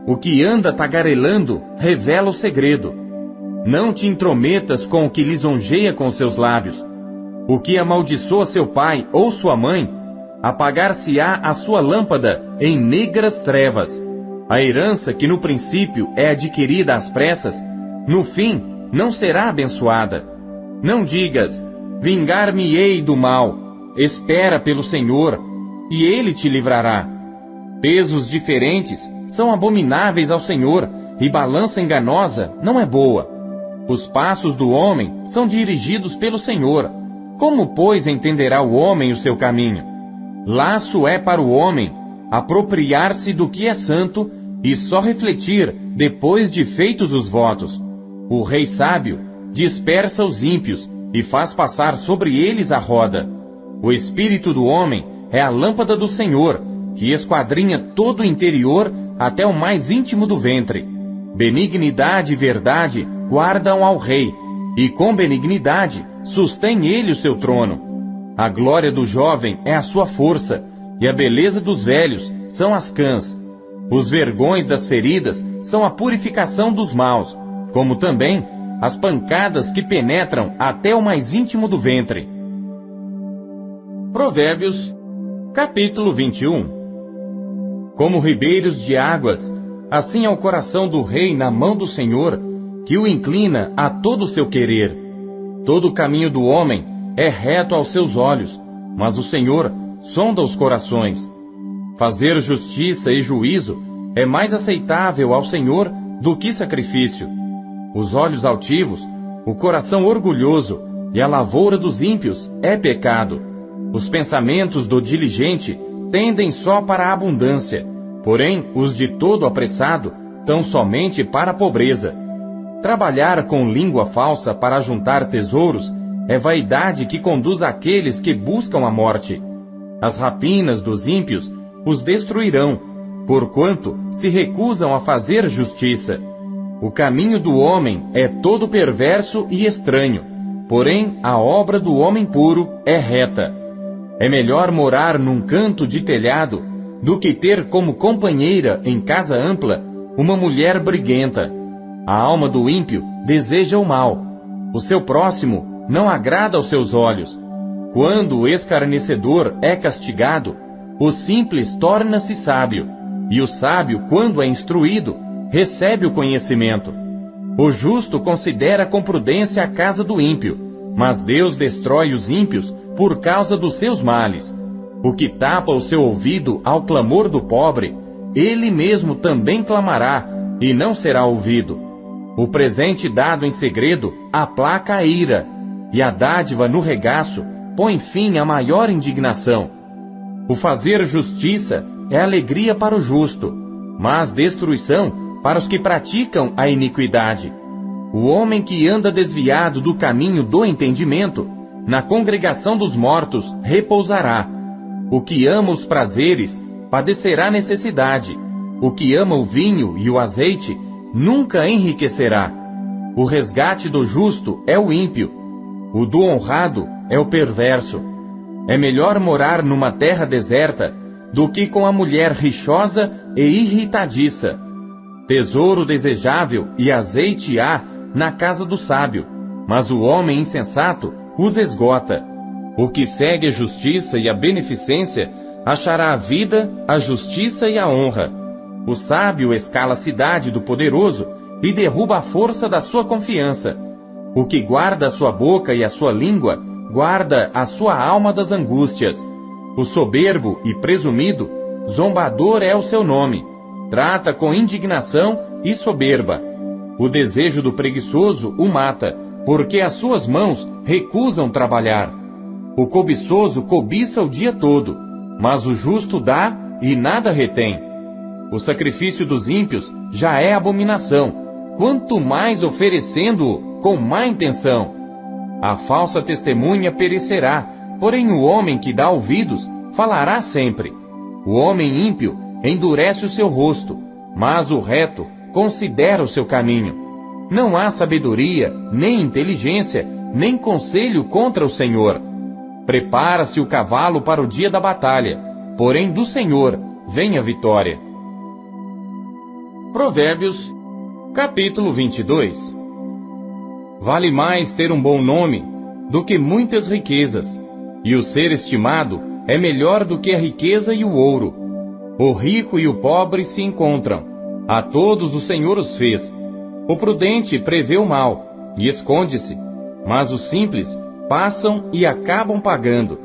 O que anda tagarelando revela o segredo. Não te intrometas com o que lisonjeia com seus lábios. O que amaldiçoa seu pai ou sua mãe, apagar-se-á a sua lâmpada em negras trevas. A herança que no princípio é adquirida às pressas, no fim não será abençoada. Não digas, vingar-me-ei do mal. Espera pelo Senhor, e Ele te livrará. Pesos diferentes são abomináveis ao Senhor, e balança enganosa não é boa. Os passos do homem são dirigidos pelo Senhor. Como, pois, entenderá o homem o seu caminho? Laço é para o homem apropriar-se do que é santo e só refletir depois de feitos os votos. O rei sábio dispersa os ímpios e faz passar sobre eles a roda. O espírito do homem é a lâmpada do Senhor, que esquadrinha todo o interior até o mais íntimo do ventre. Benignidade e verdade guardam ao rei, e com benignidade sustém ele o seu trono. A glória do jovem é a sua força, e a beleza dos velhos são as cãs. Os vergões das feridas são a purificação dos maus, como também as pancadas que penetram até o mais íntimo do ventre. Provérbios, capítulo 21. Como ribeiros de águas, assim é o coração do rei na mão do Senhor, que o inclina a todo o seu querer. Todo o caminho do homem é reto aos seus olhos, mas o Senhor sonda os corações. Fazer justiça e juízo é mais aceitável ao Senhor do que sacrifício. Os olhos altivos, o coração orgulhoso e a lavoura dos ímpios é pecado. Os pensamentos do diligente tendem só para a abundância, porém os de todo apressado tão somente para a pobreza. Trabalhar com língua falsa para juntar tesouros é vaidade que conduz àqueles que buscam a morte. As rapinas dos ímpios os destruirão, porquanto se recusam a fazer justiça. O caminho do homem é todo perverso e estranho, porém a obra do homem puro é reta. É melhor morar num canto de telhado do que ter como companheira em casa ampla uma mulher briguenta. A alma do ímpio deseja o mal. O seu próximo não agrada aos seus olhos. Quando o escarnecedor é castigado, o simples torna-se sábio, e o sábio, quando é instruído, recebe o conhecimento. O justo considera com prudência a casa do ímpio, mas Deus destrói os ímpios por causa dos seus males. O que tapa o seu ouvido ao clamor do pobre, ele mesmo também clamará, e não será ouvido. O presente dado em segredo aplaca a ira, e a dádiva no regaço põe fim à maior indignação. O fazer justiça é alegria para o justo, mas destruição para os que praticam a iniquidade. O homem que anda desviado do caminho do entendimento, na congregação dos mortos repousará. O que ama os prazeres padecerá necessidade. O que ama o vinho e o azeite nunca enriquecerá. O resgate do justo é o ímpio. O do honrado é o perverso. É melhor morar numa terra deserta do que com a mulher rixosa e irritadiça. Tesouro desejável e azeite há na casa do sábio, mas o homem insensato os esgota. O que segue a justiça e a beneficência achará a vida, a justiça e a honra. O sábio escala a cidade do poderoso e derruba a força da sua confiança. O que guarda a sua boca e a sua língua, guarda a sua alma das angústias. O soberbo e presumido, zombador é o seu nome. Trata com indignação e soberba. O desejo do preguiçoso o mata, porque as suas mãos recusam trabalhar. O cobiçoso cobiça o dia todo, mas o justo dá e nada retém. O sacrifício dos ímpios já é abominação, quanto mais oferecendo-o com má intenção. A falsa testemunha perecerá, porém o homem que dá ouvidos falará sempre. O homem ímpio endurece o seu rosto, mas o reto considera o seu caminho. Não há sabedoria, nem inteligência, nem conselho contra o Senhor. Prepara-se o cavalo para o dia da batalha, porém do Senhor vem a vitória. Provérbios, capítulo 22. Vale mais ter um bom nome do que muitas riquezas, e o ser estimado é melhor do que a riqueza e o ouro. O rico e o pobre se encontram, a todos o Senhor os fez. O prudente prevê o mal e esconde-se, mas os simples passam e acabam pagando.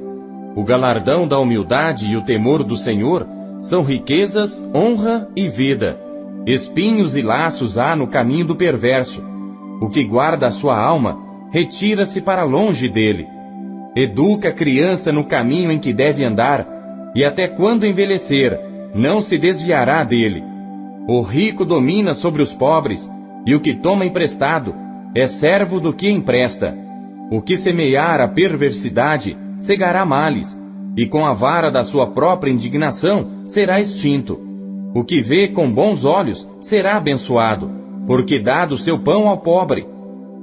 O galardão da humildade e o temor do Senhor são riquezas, honra e vida. Espinhos e laços há no caminho do perverso. O que guarda a sua alma, retira-se para longe dele. Educa a criança no caminho em que deve andar, e até quando envelhecer, não se desviará dele. O rico domina sobre os pobres, e o que toma emprestado é servo do que empresta. O que semear a perversidade cegará males, e com a vara da sua própria indignação será extinto. O que vê com bons olhos será abençoado, porque dá do seu pão ao pobre.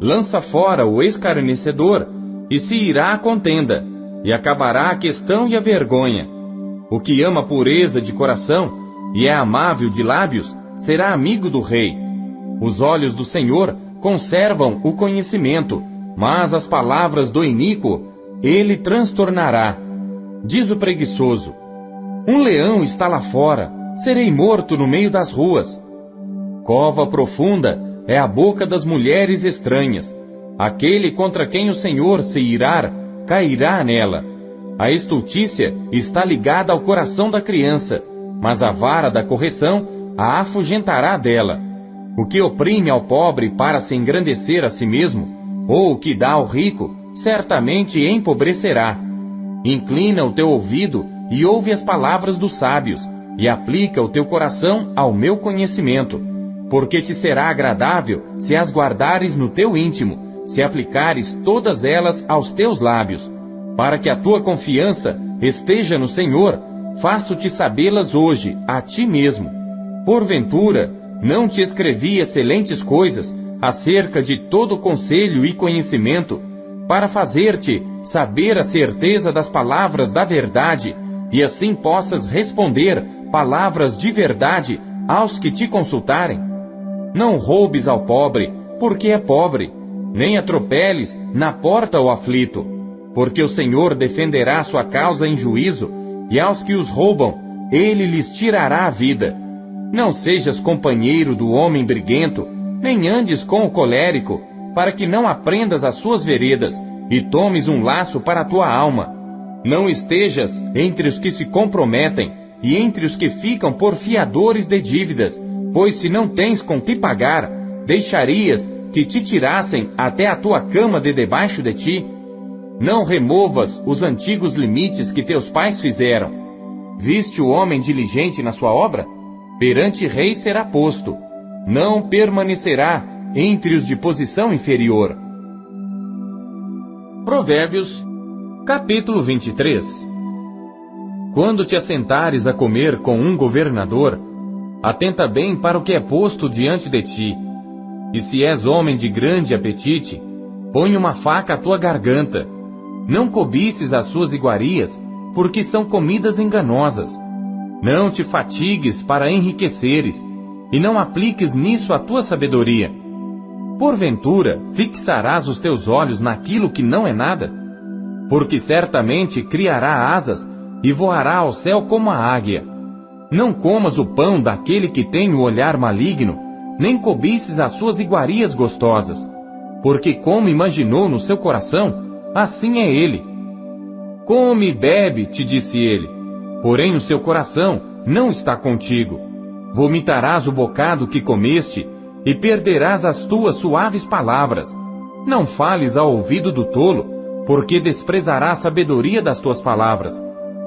Lança fora o escarnecedor, e se irá a contenda, e acabará a questão e a vergonha. O que ama pureza de coração, e é amável de lábios, será amigo do rei. Os olhos do Senhor conservam o conhecimento, mas as palavras do iníquo ele transtornará. Diz o preguiçoso: um leão está lá fora, serei morto no meio das ruas. Cova profunda é a boca das mulheres estranhas. Aquele contra quem o Senhor se irar, cairá nela. A estultícia está ligada ao coração da criança, mas a vara da correção a afugentará dela. O que oprime ao pobre para se engrandecer a si mesmo, ou o que dá ao rico, certamente empobrecerá. Inclina o teu ouvido e ouve as palavras dos sábios, e aplica o teu coração ao meu conhecimento, porque te será agradável se as guardares no teu íntimo, se aplicares todas elas aos teus lábios. Para que a tua confiança esteja no Senhor, faço-te sabê-las hoje, a ti mesmo. Porventura, não te escrevi excelentes coisas acerca de todo conselho e conhecimento, para fazer-te saber a certeza das palavras da verdade, e assim possas responder palavras de verdade aos que te consultarem? Não roubes ao pobre, porque é pobre, nem atropeles na porta o aflito, porque o Senhor defenderá sua causa em juízo, e aos que os roubam, ele lhes tirará a vida. Não sejas companheiro do homem briguento, nem andes com o colérico, para que não aprendas as suas veredas, e tomes um laço para a tua alma. Não estejas entre os que se comprometem, e entre os que ficam por fiadores de dívidas, pois se não tens com que pagar, deixarias que te tirassem até a tua cama de debaixo de ti? Não removas os antigos limites que teus pais fizeram. Viste o homem diligente na sua obra? Perante rei será posto. Não permanecerá entre os de posição inferior. Provérbios, capítulo 23. Quando te assentares a comer com um governador, atenta bem para o que é posto diante de ti. E se és homem de grande apetite, põe uma faca à tua garganta. Não cobices as suas iguarias, porque são comidas enganosas. Não te fatigues para enriqueceres, e não apliques nisso a tua sabedoria. Porventura, fixarás os teus olhos naquilo que não é nada? Porque certamente criará asas, e voará ao céu como a águia. Não comas o pão daquele que tem o olhar maligno, nem cobices as suas iguarias gostosas, porque como imaginou no seu coração, assim é ele. Come e bebe, te disse ele, porém o seu coração não está contigo. Vomitarás o bocado que comeste, e perderás as tuas suaves palavras. Não fales ao ouvido do tolo, porque desprezará a sabedoria das tuas palavras.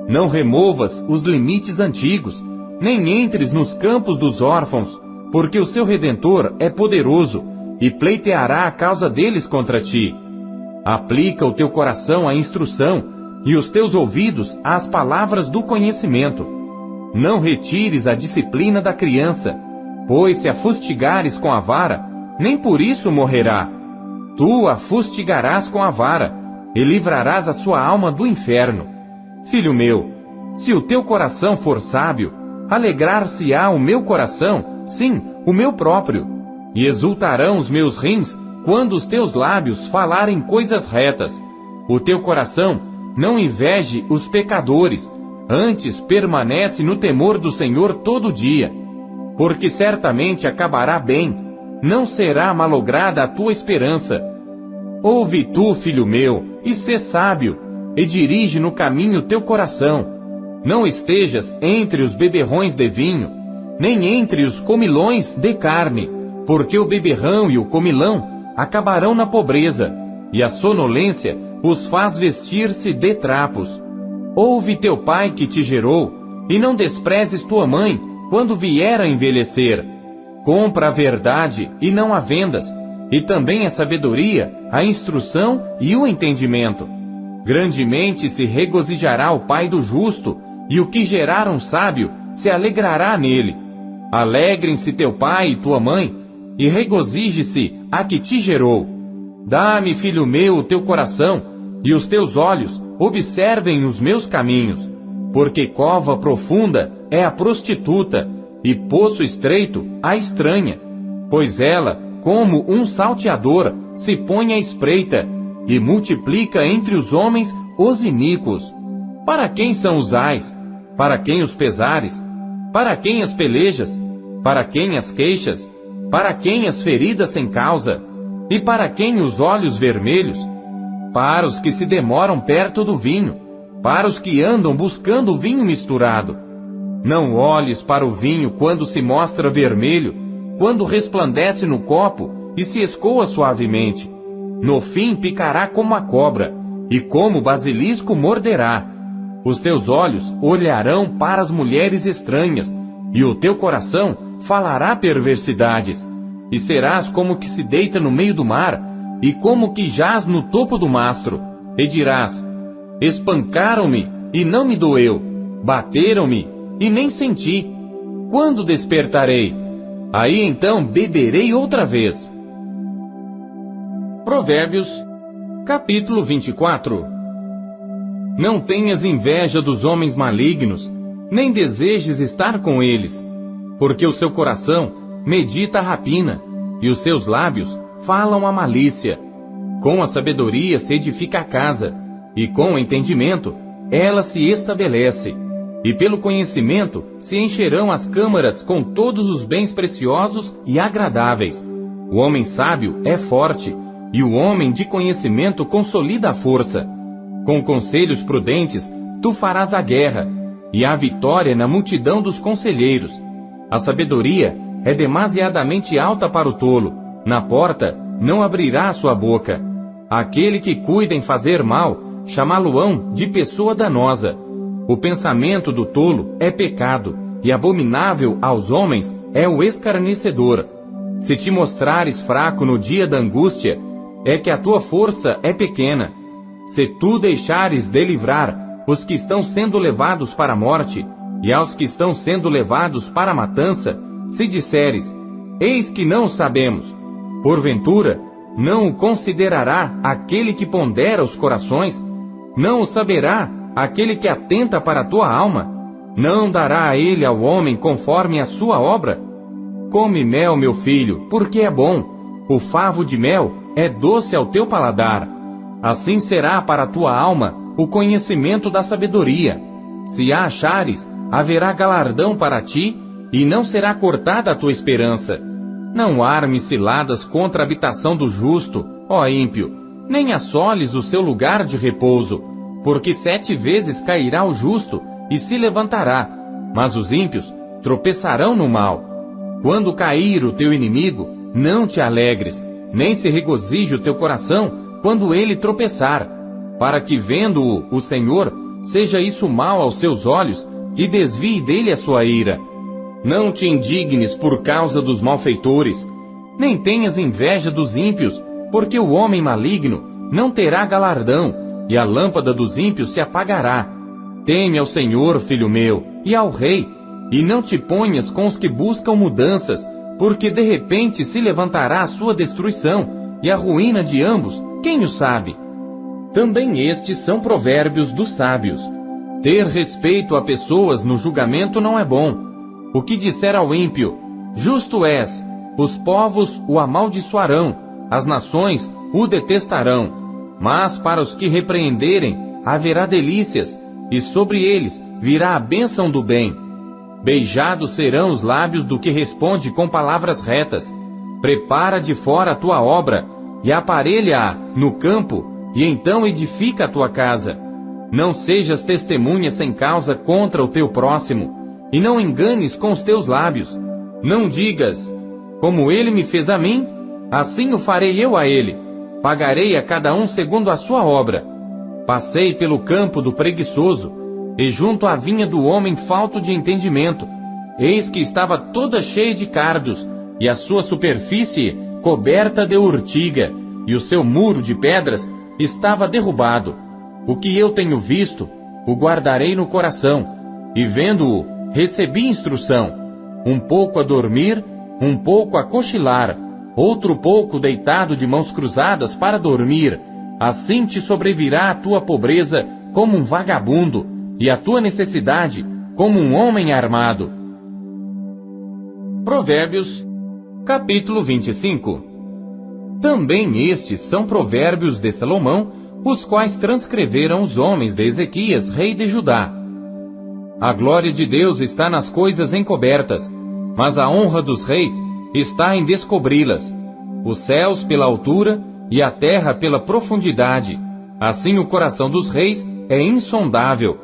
Não removas os limites antigos, nem entres nos campos dos órfãos, porque o seu Redentor é poderoso e pleiteará a causa deles contra ti. Aplica o teu coração à instrução e os teus ouvidos às palavras do conhecimento. Não retires a disciplina da criança, pois se a fustigares com a vara, nem por isso morrerá. Tu a fustigarás com a vara, e livrarás a sua alma do inferno. Filho meu, se o teu coração for sábio, alegrar-se-á o meu coração, sim, o meu próprio, e exultarão os meus rins quando os teus lábios falarem coisas retas. O teu coração não inveje os pecadores, antes permanece no temor do Senhor todo dia, porque certamente acabará bem, não será malograda a tua esperança. Ouve tu, filho meu, e sê sábio, e dirige no caminho teu coração. Não estejas entre os beberrões de vinho, nem entre os comilões de carne, porque o beberrão e o comilão acabarão na pobreza, e a sonolência os faz vestir-se de trapos. Ouve teu pai que te gerou, e não desprezes tua mãe quando vier a envelhecer. Compra a verdade e não a vendas, e também a sabedoria, a instrução e o entendimento. Grandemente se regozijará o pai do justo, e o que gerar um sábio se alegrará nele. Alegrem-se teu pai e tua mãe, e regozije-se a que te gerou. Dá-me, filho meu, o teu coração, e os teus olhos observem os meus caminhos, porque cova profunda é a prostituta, e poço estreito a estranha, pois ela, como um salteador, se põe à espreita, e multiplica entre os homens os iníquos. Para quem são os ais? Para quem os pesares? Para quem as pelejas? Para quem as queixas? Para quem as feridas sem causa? E para quem os olhos vermelhos? Para os que se demoram perto do vinho, para os que andam buscando o vinho misturado. Não olhes para o vinho quando se mostra vermelho, quando resplandece no copo e se escoa suavemente. No fim picará como a cobra, e como o basilisco morderá. Os teus olhos olharão para as mulheres estranhas, e o teu coração falará perversidades. E serás como que se deita no meio do mar, e como que jaz no topo do mastro. E dirás: espancaram-me, e não me doeu. Bateram-me, e nem senti. Quando despertarei? Aí então beberei outra vez. Provérbios, capítulo 24. Não tenhas inveja dos homens malignos, nem desejes estar com eles, porque o seu coração medita a rapina, e os seus lábios falam a malícia. Com a sabedoria se edifica a casa, e com o entendimento ela se estabelece. E pelo conhecimento se encherão as câmaras com todos os bens preciosos e agradáveis. O homem sábio é forte, e o homem de conhecimento consolida a força. Com conselhos prudentes tu farás a guerra, e há vitória na multidão dos conselheiros. A sabedoria é demasiadamente alta para o tolo, na porta não abrirá a sua boca. Aquele que cuida em fazer mal, chamá-lo-ão de pessoa danosa. O pensamento do tolo é pecado, e abominável aos homens é o escarnecedor. Se te mostrares fraco no dia da angústia, é que a tua força é pequena. Se tu deixares de livrar os que estão sendo levados para a morte, e aos que estão sendo levados para a matança, se disseres: eis que não sabemos, porventura, não o considerará aquele que pondera os corações? Não o saberá aquele que atenta para a tua alma? Não dará a ele ao homem conforme a sua obra? Come mel, meu filho, porque é bom. O favo de mel é doce ao teu paladar. Assim será para a tua alma o conhecimento da sabedoria. Se a achares, haverá galardão para ti, e não será cortada a tua esperança. Não armes ciladas contra a habitação do justo, ó ímpio, nem assoles o seu lugar de repouso, porque 7 vezes cairá o justo e se levantará, mas os ímpios tropeçarão no mal. Quando cair o teu inimigo, não te alegres, nem se regozije o teu coração quando ele tropeçar, para que vendo-o o Senhor seja isso mal aos seus olhos, e desvie dele a sua ira. Não te indignes por causa dos malfeitores, nem tenhas inveja dos ímpios, porque o homem maligno não terá galardão, e a lâmpada dos ímpios se apagará. Teme ao Senhor, filho meu, e ao Rei, e não te ponhas com os que buscam mudanças, porque de repente se levantará a sua destruição, e a ruína de ambos, quem o sabe? Também estes são provérbios dos sábios. Ter respeito a pessoas no julgamento não é bom. O que disser ao ímpio, justo és, os povos o amaldiçoarão, as nações o detestarão. Mas para os que repreenderem, haverá delícias, e sobre eles virá a bênção do bem. Beijados serão os lábios do que responde com palavras retas. Prepara de fora a tua obra, e aparelha-a no campo, e então edifica a tua casa. Não sejas testemunha sem causa contra o teu próximo, e não enganes com os teus lábios. Não digas, como ele me fez a mim, assim o farei eu a ele. Pagarei a cada um segundo a sua obra. Passei pelo campo do preguiçoso, e junto à vinha do homem falto de entendimento. Eis que estava toda cheia de cardos, e a sua superfície coberta de urtiga, e o seu muro de pedras estava derrubado. O que eu tenho visto, o guardarei no coração, e vendo-o, recebi instrução. Um pouco a dormir, um pouco a cochilar, outro pouco deitado de mãos cruzadas para dormir. Assim te sobrevirá a tua pobreza como um vagabundo, e a tua necessidade como um homem armado. Provérbios, capítulo 25. Também estes são provérbios de Salomão, os quais transcreveram os homens de Ezequias, rei de Judá. A glória de Deus está nas coisas encobertas, mas a honra dos reis está em descobri-las. Os céus pela altura e a terra pela profundidade. Assim o coração dos reis é insondável.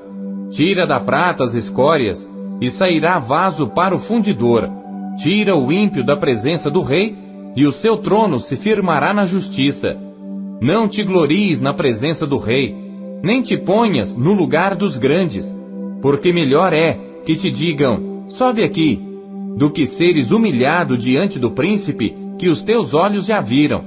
Tira da prata as escórias, e sairá vaso para o fundidor. Tira o ímpio da presença do rei, e o seu trono se firmará na justiça. Não te glories na presença do rei, nem te ponhas no lugar dos grandes, porque melhor é que te digam, sobe aqui, do que seres humilhado diante do príncipe que os teus olhos já viram.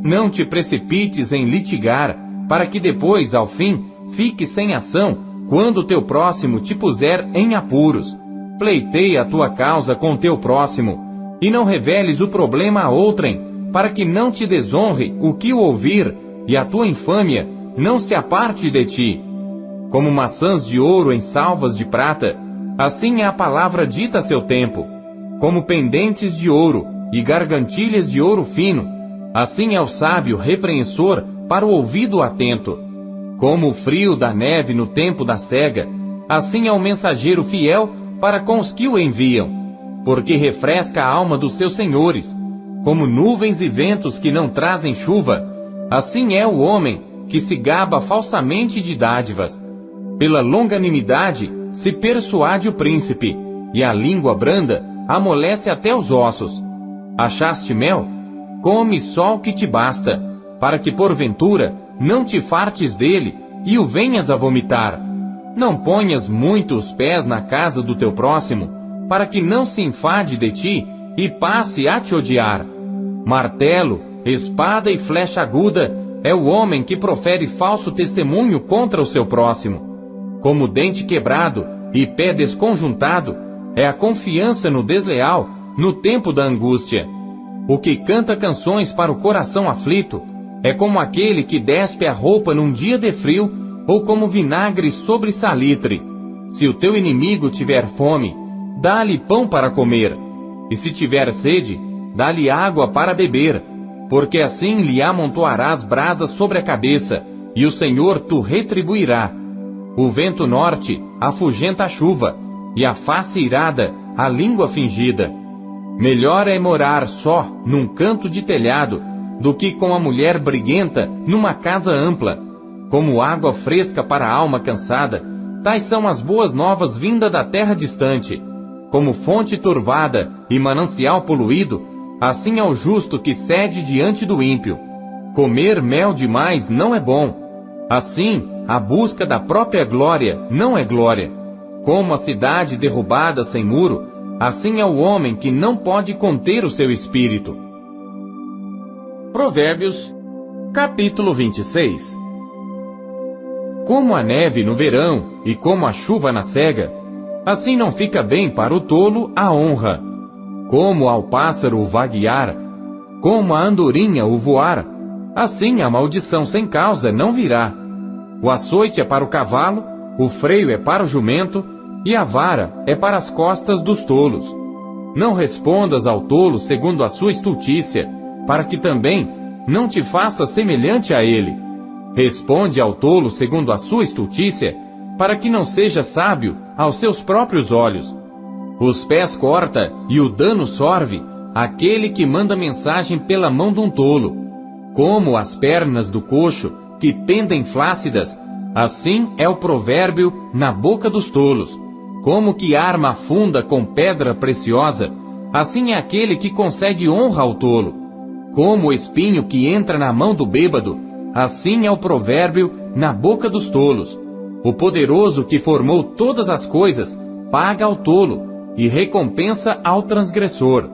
Não te precipites em litigar, para que depois, ao fim, fiques sem ação, quando o teu próximo te puser em apuros. Pleiteia a tua causa com o teu próximo, e não reveles o problema a outrem, para que não te desonre o que o ouvir, e a tua infâmia não se aparte de ti. Como maçãs de ouro em salvas de prata, assim é a palavra dita a seu tempo. Como pendentes de ouro e gargantilhas de ouro fino, assim é o sábio repreensor para o ouvido atento. Como o frio da neve no tempo da cega, assim é o mensageiro fiel para com os que o enviam, porque refresca a alma dos seus senhores. Como nuvens e ventos que não trazem chuva, assim é o homem que se gaba falsamente de dádivas. Pela longanimidade se persuade o príncipe, e a língua branda amolece até os ossos. Achaste mel? Come só o que te basta, para que porventura não te fartes dele e o venhas a vomitar. Não ponhas muito os pés na casa do teu próximo, para que não se enfade de ti e passe a te odiar. Martelo, espada e flecha aguda é o homem que profere falso testemunho contra o seu próximo. Como dente quebrado e pé desconjuntado é a confiança no desleal no tempo da angústia. O que canta canções para o coração aflito é como aquele que despe a roupa num dia de frio, ou como vinagre sobre salitre. Se o teu inimigo tiver fome, dá-lhe pão para comer, e se tiver sede, dá-lhe água para beber, porque assim lhe amontoarás brasas sobre a cabeça, e o Senhor tu retribuirá. O vento norte afugenta a chuva, e a face irada a língua fingida. Melhor é morar só num canto de telhado, do que com a mulher briguenta numa casa ampla. Como água fresca para a alma cansada, tais são as boas novas vinda da terra distante. Como fonte turvada e manancial poluído, assim é o justo que cede diante do ímpio. Comer mel demais não é bom. Assim, a busca da própria glória não é glória. Como a cidade derrubada sem muro, assim é o homem que não pode conter o seu espírito. Provérbios, capítulo 26. Como a neve no verão e como a chuva na cega, assim não fica bem para o tolo a honra. Como ao pássaro o vaguear, como a andorinha o voar, assim a maldição sem causa não virá. O açoite é para o cavalo, o freio é para o jumento, e a vara é para as costas dos tolos. Não respondas ao tolo segundo a sua estultícia, para que também não te faças semelhante a ele. Responde ao tolo segundo a sua estultícia, para que não seja sábio aos seus próprios olhos. Os pés corta e o dano sorve aquele que manda mensagem pela mão de um tolo. Como as pernas do coxo que pendem flácidas, assim é o provérbio na boca dos tolos. Como que arma afunda com pedra preciosa, assim é aquele que concede honra ao tolo. Como o espinho que entra na mão do bêbado, assim é o provérbio na boca dos tolos. O poderoso que formou todas as coisas paga ao tolo e recompensa ao transgressor.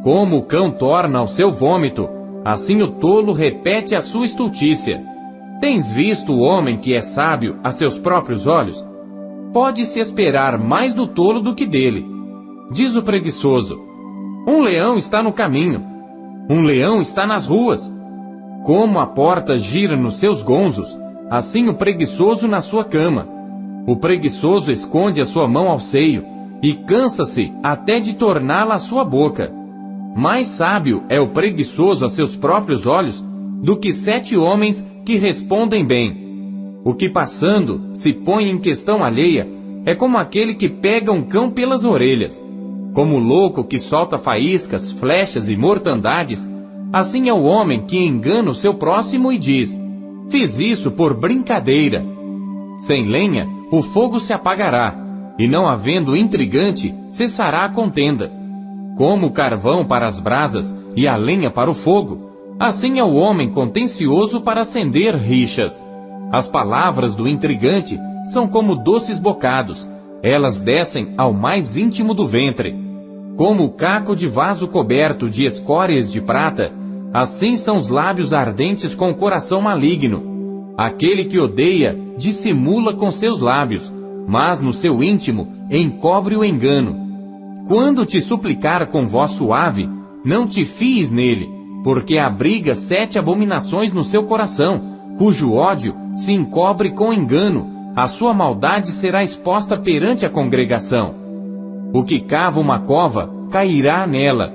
Como o cão torna ao seu vômito, assim o tolo repete a sua estultícia. Tens visto o homem que é sábio a seus próprios olhos? Pode-se esperar mais do tolo do que dele. Diz o preguiçoso: um leão está no caminho, um leão está nas ruas. Como a porta gira nos seus gonzos, assim o preguiçoso na sua cama. O preguiçoso esconde a sua mão ao seio, e cansa-se até de torná-la à sua boca. Mais sábio é o preguiçoso a seus próprios olhos do que 7 homens que respondem bem. O que passando se põe em questão alheia é como aquele que pega um cão pelas orelhas. Como o louco que solta faíscas, flechas e mortandades, assim é o homem que engana o seu próximo e diz: fiz isso por brincadeira. Sem lenha, o fogo se apagará, e não havendo intrigante, cessará a contenda. Como o carvão para as brasas e a lenha para o fogo, assim é o homem contencioso para acender rixas. As palavras do intrigante são como doces bocados, elas descem ao mais íntimo do ventre. Como o caco de vaso coberto de escórias de prata, assim são os lábios ardentes com o coração maligno. Aquele que odeia dissimula com seus lábios, mas no seu íntimo encobre o engano. Quando te suplicar com voz suave, não te fies nele, porque abriga 7 abominações no seu coração, cujo ódio se encobre com engano, a sua maldade será exposta perante a congregação. O que cava uma cova, cairá nela,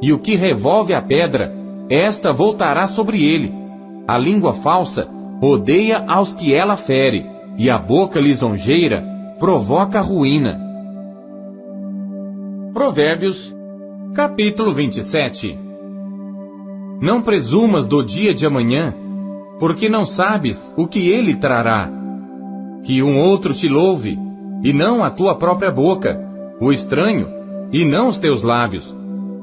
e o que revolve a pedra, esta voltará sobre ele. A língua falsa odeia aos que ela fere, e a boca lisonjeira provoca a ruína. Provérbios, capítulo 27. Não presumas do dia de amanhã, porque não sabes o que ele trará. Que um outro te louve, e não a tua própria boca, o estranho, e não os teus lábios.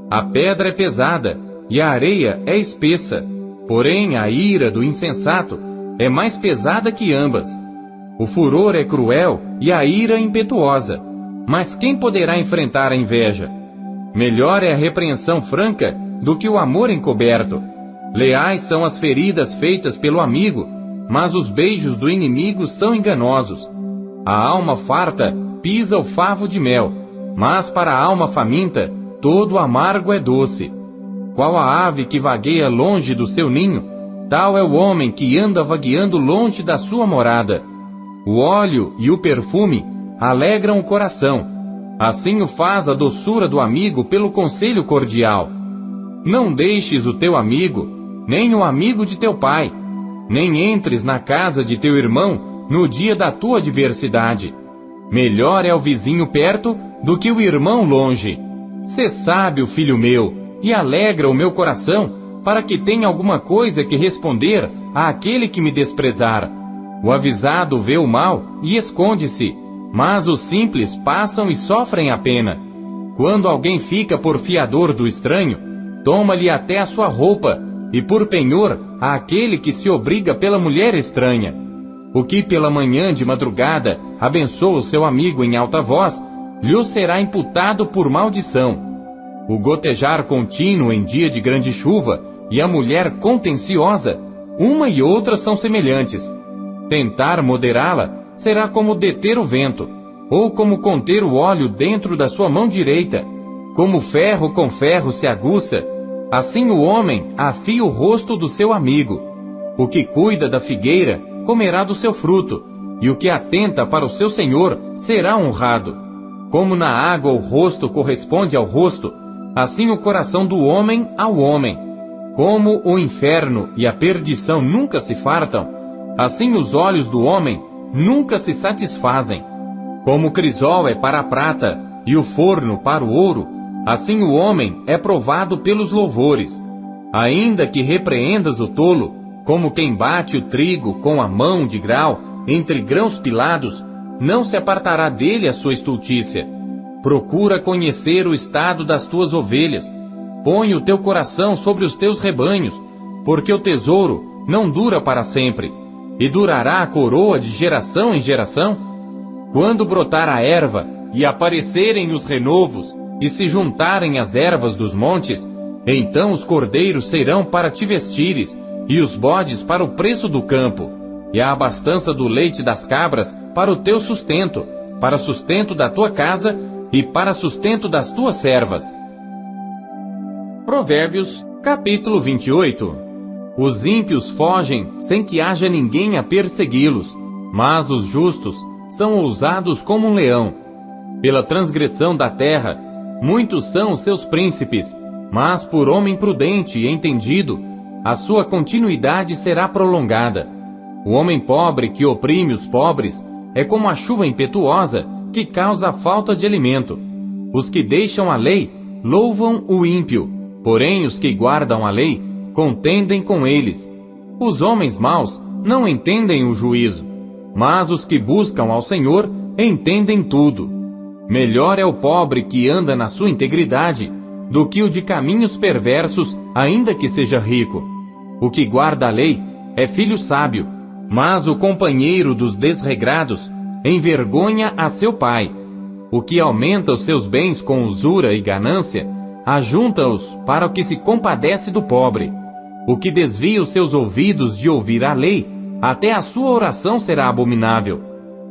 A pedra é pesada, e a areia é espessa, porém a ira do insensato é mais pesada que ambas. O furor é cruel e a ira impetuosa, mas quem poderá enfrentar a inveja? Melhor é a repreensão franca do que o amor encoberto. Leais são as feridas feitas pelo amigo, mas os beijos do inimigo são enganosos. A alma farta pisa o favo de mel, mas para a alma faminta todo amargo é doce. Qual a ave que vagueia longe do seu ninho, tal é o homem que anda vagueando longe da sua morada. O óleo e o perfume alegram o coração, assim o faz a doçura do amigo pelo conselho cordial. Não deixes o teu amigo, nem o amigo de teu pai, nem entres na casa de teu irmão no dia da tua adversidade. Melhor é o vizinho perto do que o irmão longe. Sê sábio, filho meu, e alegra o meu coração, para que tenha alguma coisa que responder àquele que me desprezar. O avisado vê o mal e esconde-se, mas os simples passam e sofrem a pena. Quando alguém fica por fiador do estranho, toma-lhe até a sua roupa, e por penhor àquele que se obriga pela mulher estranha. O que pela manhã de madrugada abençoa o seu amigo em alta voz, lhe será imputado por maldição. O gotejar contínuo em dia de grande chuva e a mulher contenciosa, uma e outra são semelhantes. Tentar moderá-la será como deter o vento, ou como conter o óleo dentro da sua mão direita. Como ferro com ferro se aguça, assim o homem afia o rosto do seu amigo. O que cuida da figueira comerá do seu fruto, e o que atenta para o seu senhor será honrado. Como na água o rosto corresponde ao rosto, assim o coração do homem ao homem. Como o inferno e a perdição nunca se fartam, assim os olhos do homem nunca se satisfazem. Como o crisol é para a prata e o forno para o ouro, assim o homem é provado pelos louvores. Ainda que repreendas o tolo, como quem bate o trigo com a mão de grau entre grãos pilados, não se apartará dele a sua estultícia. Procura conhecer o estado das tuas ovelhas. Põe o teu coração sobre os teus rebanhos, porque o tesouro não dura para sempre, e durará a coroa de geração em geração. Quando brotar a erva, e aparecerem os renovos, e se juntarem as ervas dos montes, então os cordeiros serão para te vestires, e os bodes para o preço do campo, e a abastança do leite das cabras para o teu sustento, para sustento da tua casa, e para sustento das tuas servas. Provérbios, capítulo 28. Os ímpios fogem sem que haja ninguém a persegui-los, mas os justos são ousados como um leão. Pela transgressão da terra, muitos são os seus príncipes, mas por homem prudente e entendido, a sua continuidade será prolongada. O homem pobre que oprime os pobres é como a chuva impetuosa que causa a falta de alimento. Os que deixam a lei louvam o ímpio, porém os que guardam a lei contendem com eles. Os homens maus não entendem o juízo, mas os que buscam ao Senhor entendem tudo. Melhor é o pobre que anda na sua integridade do que o de caminhos perversos, ainda que seja rico. O que guarda a lei é filho sábio, mas o companheiro dos desregrados envergonha a seu pai. O que aumenta os seus bens com usura e ganância, ajunta-os para o que se compadece do pobre. O que desvia os seus ouvidos de ouvir a lei, até a sua oração será abominável.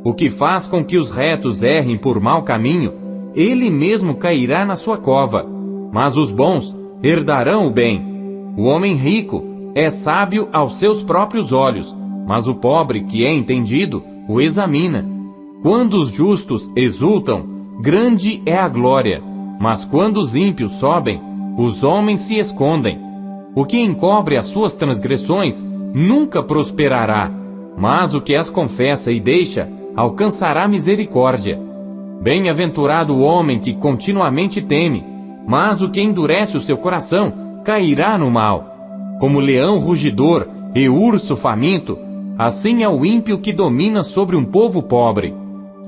O que faz com que os retos errem por mau caminho, ele mesmo cairá na sua cova, mas os bons herdarão o bem. O homem rico é sábio aos seus próprios olhos, mas o pobre que é entendido o examina. Quando os justos exultam, grande é a glória, mas quando os ímpios sobem, os homens se escondem. O que encobre as suas transgressões nunca prosperará, mas o que as confessa e deixa alcançará misericórdia. Bem-aventurado o homem que continuamente teme, mas o que endurece o seu coração cairá no mal. Como leão rugidor e urso faminto, assim é o ímpio que domina sobre um povo pobre.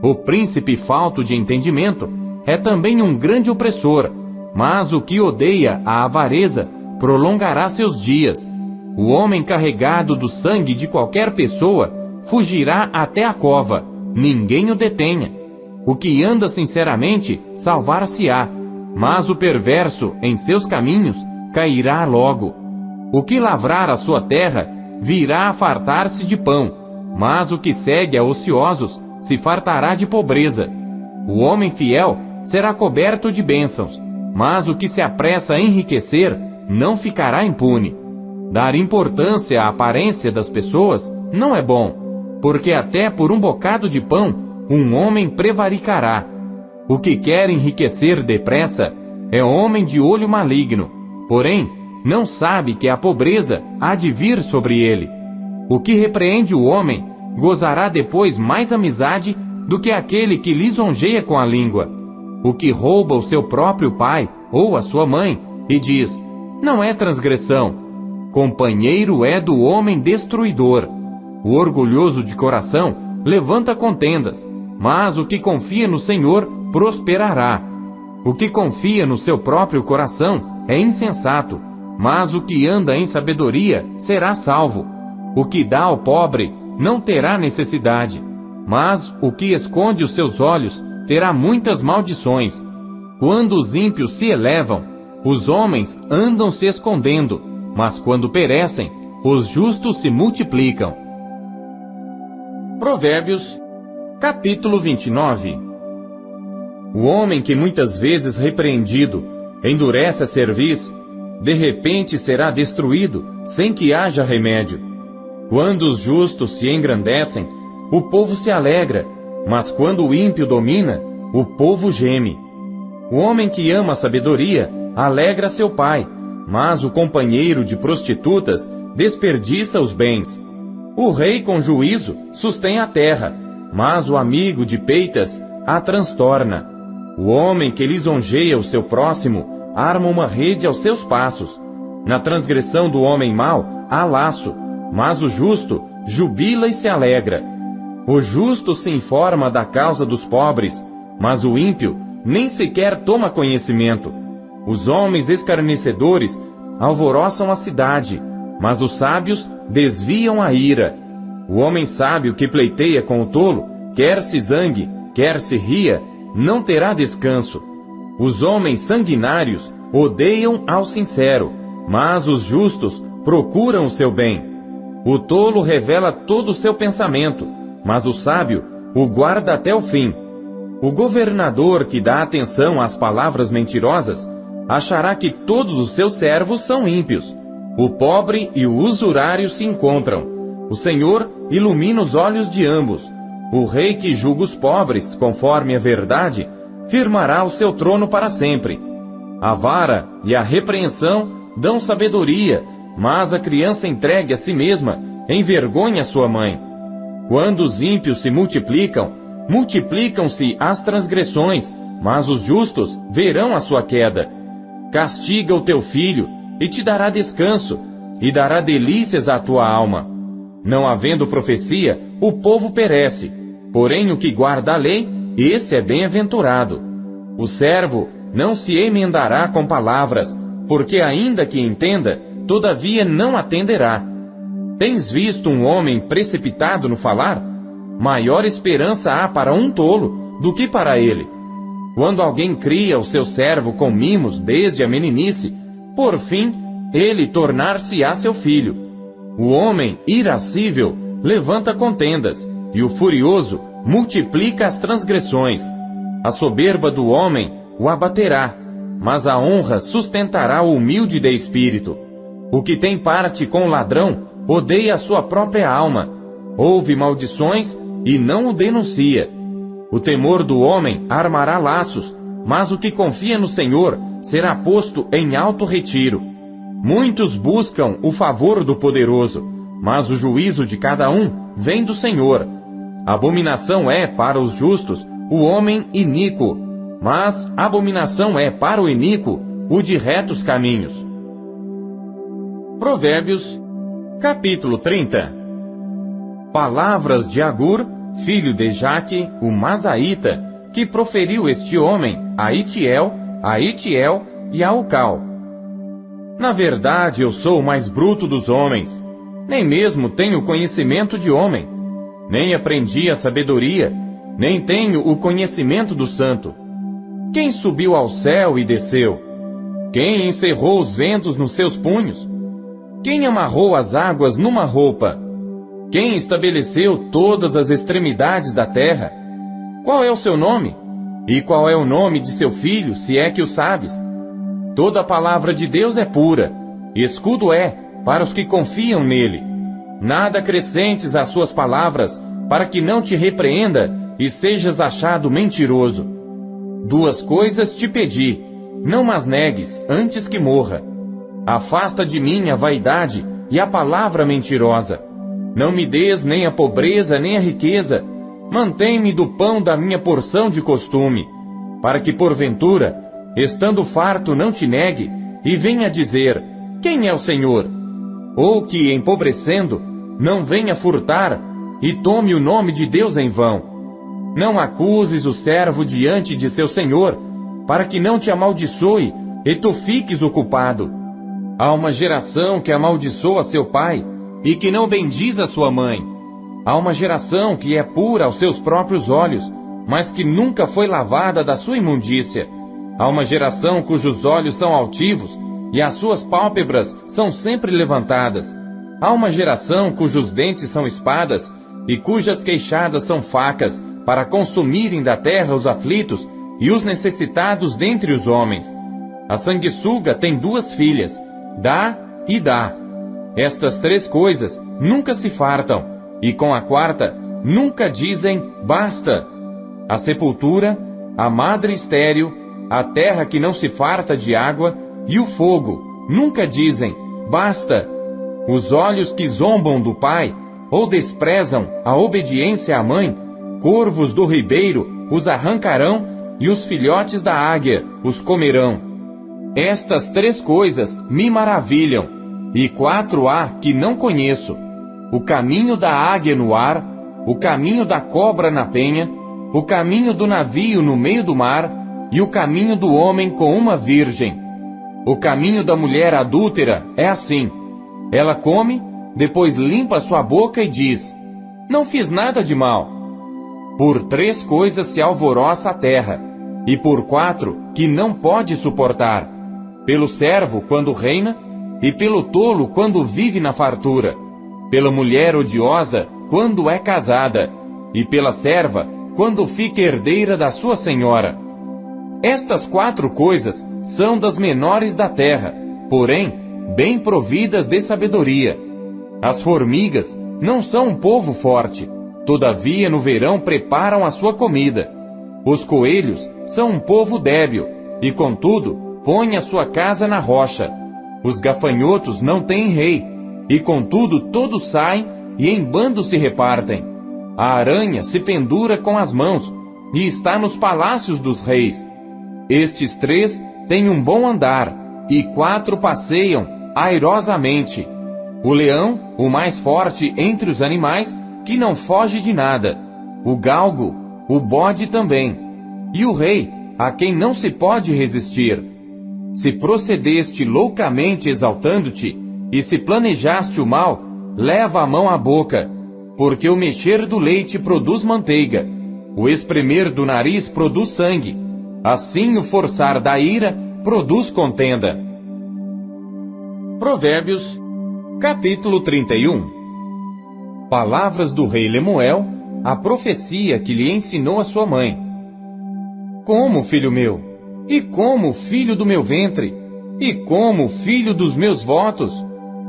O príncipe falto de entendimento é também um grande opressor, mas o que odeia a avareza prolongará seus dias. O homem carregado do sangue de qualquer pessoa fugirá até a cova, ninguém o detenha. O que anda sinceramente salvar-se-á, mas o perverso em seus caminhos cairá logo. O que lavrar a sua terra virá a fartar-se de pão, mas o que segue a ociosos se fartará de pobreza. O homem fiel será coberto de bênçãos, mas o que se apressa a enriquecer não ficará impune. Dar importância à aparência das pessoas não é bom, porque até por um bocado de pão um homem prevaricará. O que quer enriquecer depressa é homem de olho maligno, porém não sabe que a pobreza há de vir sobre ele. O que repreende o homem gozará depois mais amizade do que aquele que lisonjeia com a língua. O que rouba o seu próprio pai ou a sua mãe e diz, não é transgressão, companheiro é do homem destruidor. O orgulhoso de coração levanta contendas, mas o que confia no Senhor prosperará. O que confia no seu próprio coração é insensato, mas o que anda em sabedoria será salvo. O que dá ao pobre não terá necessidade, mas o que esconde os seus olhos terá muitas maldições. Quando os ímpios se elevam, os homens andam se escondendo, mas quando perecem, os justos se multiplicam. Provérbios, capítulo 29. O homem que muitas vezes repreendido endurece a cerviz, de repente será destruído sem que haja remédio. Quando os justos se engrandecem, o povo se alegra, mas quando o ímpio domina, o povo geme. O homem que ama a sabedoria alegra seu pai, mas o companheiro de prostitutas desperdiça os bens. O rei com juízo sustém a terra, mas o amigo de peitas a transtorna. O homem que lisonjeia o seu próximo arma uma rede aos seus passos. Na transgressão do homem mau há laço, mas o justo jubila e se alegra. O justo se informa da causa dos pobres, mas o ímpio nem sequer toma conhecimento. Os homens escarnecedores alvoroçam a cidade, mas os sábios desviam a ira. O homem sábio que pleiteia com o tolo, quer se zangue, quer se ria, não terá descanso. Os homens sanguinários odeiam ao sincero, mas os justos procuram o seu bem. O tolo revela todo o seu pensamento, mas o sábio o guarda até o fim. O governador que dá atenção às palavras mentirosas achará que todos os seus servos são ímpios. O pobre e o usurário se encontram. O Senhor ilumina os olhos de ambos. O rei que julga os pobres, conforme a verdade, firmará o seu trono para sempre. A vara e a repreensão dão sabedoria, mas a criança entregue a si mesma envergonha sua mãe. Quando os ímpios se multiplicam, multiplicam-se as transgressões, mas os justos verão a sua queda. Castiga o teu filho, e te dará descanso, e dará delícias à tua alma. Não havendo profecia, o povo perece, porém o que guarda a lei, esse é bem-aventurado. O servo não se emendará com palavras, porque ainda que entenda, todavia não atenderá. Tens visto um homem precipitado no falar? Maior esperança há para um tolo do que para ele. Quando alguém cria o seu servo com mimos desde a meninice, por fim, ele tornar-se-á seu filho. O homem irascível levanta contendas, e o furioso multiplica as transgressões. A soberba do homem o abaterá, mas a honra sustentará o humilde de espírito. O que tem parte com o ladrão odeia a sua própria alma, ouve maldições e não o denuncia. O temor do homem armará laços, mas o que confia no Senhor será posto em alto retiro. Muitos buscam o favor do poderoso, mas o juízo de cada um vem do Senhor. Abominação é para os justos o homem iníquo, mas abominação é para o iníquo o de retos caminhos. Provérbios, capítulo 30. Palavras de Agur, filho de Jaque, o Mazaíta, que proferiu este homem a Itiel e a Ucal. Na verdade, eu sou o mais bruto dos homens, nem mesmo tenho conhecimento de homem, nem aprendi a sabedoria, nem tenho o conhecimento do santo. Quem subiu ao céu e desceu? Quem encerrou os ventos nos seus punhos? Quem amarrou as águas numa roupa? Quem estabeleceu todas as extremidades da terra? Qual é o seu nome? E qual é o nome de seu filho, se é que o sabes? Toda a palavra de Deus é pura, escudo é para os que confiam nele. Nada acrescentes às suas palavras, para que não te repreenda e sejas achado mentiroso. Duas coisas te pedi, não mas negues, antes que morra. Afasta de mim a vaidade e a palavra mentirosa. Não me des nem a pobreza nem a riqueza, mantém-me do pão da minha porção de costume, para que porventura, estando farto, não te negue, e venha dizer, quem é o Senhor? Ou que, empobrecendo, não venha furtar, e tome o nome de Deus em vão. Não acuses o servo diante de seu senhor, para que não te amaldiçoe, e tu fiques o culpado. Há uma geração que amaldiçoa seu pai, e que não bendiz a sua mãe. Há uma geração que é pura aos seus próprios olhos, mas que nunca foi lavada da sua imundícia. Há uma geração cujos olhos são altivos, e as suas pálpebras são sempre levantadas. Há uma geração cujos dentes são espadas, e cujas queixadas são facas, para consumirem da terra os aflitos e os necessitados dentre os homens. A sanguessuga tem 2 filhas, dá e dá. Estas 3 coisas nunca se fartam, e com a 4ª nunca dizem basta. A sepultura, a madre estéril, a terra que não se farta de água e o fogo nunca dizem basta. Os olhos que zombam do pai ou desprezam a obediência à mãe, corvos do ribeiro os arrancarão e os filhotes da águia os comerão. Estas 3 coisas me maravilham, e 4 há que não conheço: o caminho da águia no ar, o caminho da cobra na penha, o caminho do navio no meio do mar, e o caminho do homem com uma virgem. O caminho da mulher adúltera é assim: ela come, depois limpa sua boca e diz: não fiz nada de mal. Por 3 coisas se alvoroça a terra, e por 4 que não pode suportar: pelo servo quando reina, e pelo tolo quando vive na fartura, pela mulher odiosa quando é casada, e pela serva quando fica herdeira da sua senhora. Estas 4 coisas são das menores da terra, porém bem providas de sabedoria. As formigas não são um povo forte, todavia no verão preparam a sua comida. Os coelhos são um povo débil, e contudo põem a sua casa na rocha. Os gafanhotos não têm rei, e contudo todos saem e em bando se repartem. A aranha se pendura com as mãos, e está nos palácios dos reis. Estes 3 têm um bom andar, e 4 passeiam airosamente. O leão, o mais forte entre os animais, que não foge de nada. O galgo, o bode também. E o rei, a quem não se pode resistir. Se procedeste loucamente exaltando-te, e se planejaste o mal, leva a mão à boca, porque o mexer do leite produz manteiga, o espremer do nariz produz sangue, assim o forçar da ira produz contenda. Provérbios, capítulo 31. Palavras do rei Lemuel, a profecia que lhe ensinou a sua mãe. Como, filho meu? E como, filho do meu ventre? E como, filho dos meus votos?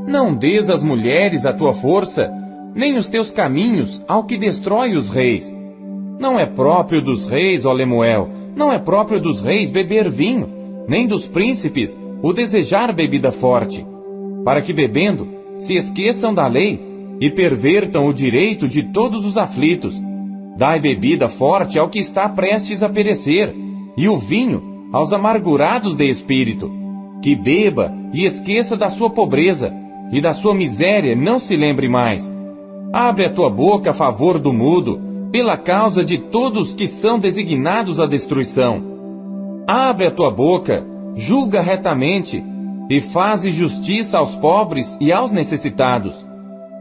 Não dês às mulheres a tua força, nem os teus caminhos ao que destrói os reis. Não é próprio dos reis, ó Lemuel, não é próprio dos reis beber vinho, nem dos príncipes o desejar bebida forte, para que bebendo se esqueçam da lei e pervertam o direito de todos os aflitos. Dai bebida forte ao que está prestes a perecer, e o vinho aos amargurados de espírito, que beba e esqueça da sua pobreza, e da sua miséria não se lembre mais. Abre a tua boca a favor do mudo, pela causa de todos que são designados à destruição. Abre a tua boca, julga retamente, e faze justiça aos pobres e aos necessitados.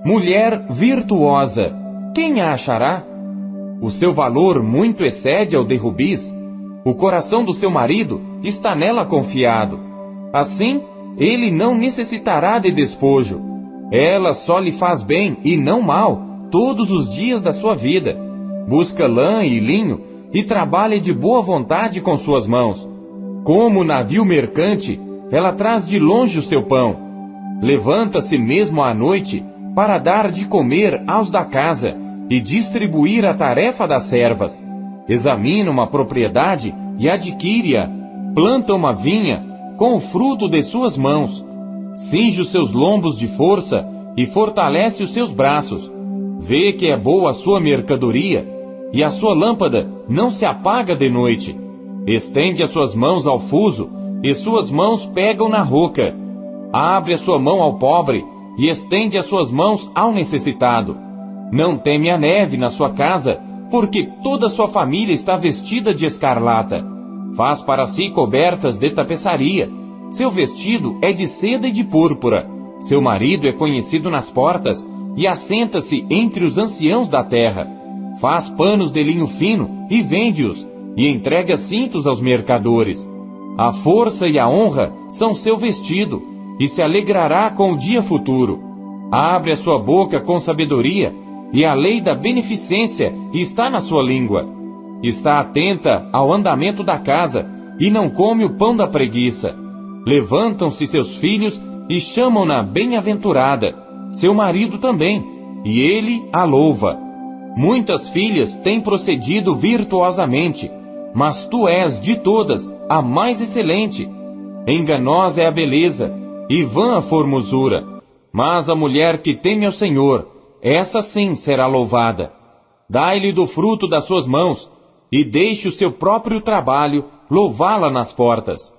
Mulher virtuosa, quem a achará? O seu valor muito excede ao de rubis. O coração do seu marido está nela confiado. Assim, ele não necessitará de despojo. Ela só lhe faz bem e não mal todos os dias da sua vida. Busca lã e linho e trabalha de boa vontade com suas mãos. Como navio mercante, ela traz de longe o seu pão. Levanta-se mesmo à noite para dar de comer aos da casa e distribuir a tarefa das servas. Examina uma propriedade e adquire-a. Planta uma vinha com o fruto de suas mãos. Cinge os seus lombos de força e fortalece os seus braços. Vê que é boa a sua mercadoria, e a sua lâmpada não se apaga de noite. Estende as suas mãos ao fuso, e suas mãos pegam na roca. Abre a sua mão ao pobre, e estende as suas mãos ao necessitado. Não teme a neve na sua casa, porque toda a sua família está vestida de escarlata. Faz para si cobertas de tapeçaria. Seu vestido é de seda e de púrpura. Seu marido é conhecido nas portas, e assenta-se entre os anciãos da terra. Faz panos de linho fino e vende-os, e entrega cintos aos mercadores. A força e a honra são seu vestido, e se alegrará com o dia futuro. Abre a sua boca com sabedoria, e a lei da beneficência está na sua língua. Está atenta ao andamento da casa, e não come o pão da preguiça. Levantam-se seus filhos e chamam-na bem-aventurada, seu marido também, e ele a louva. Muitas filhas têm procedido virtuosamente, mas tu és, de todas, a mais excelente. Enganosa é a beleza, e vã a formosura, mas a mulher que teme ao Senhor, essa sim será louvada. Dai-lhe do fruto das suas mãos, e deixe o seu próprio trabalho louvá-la nas portas.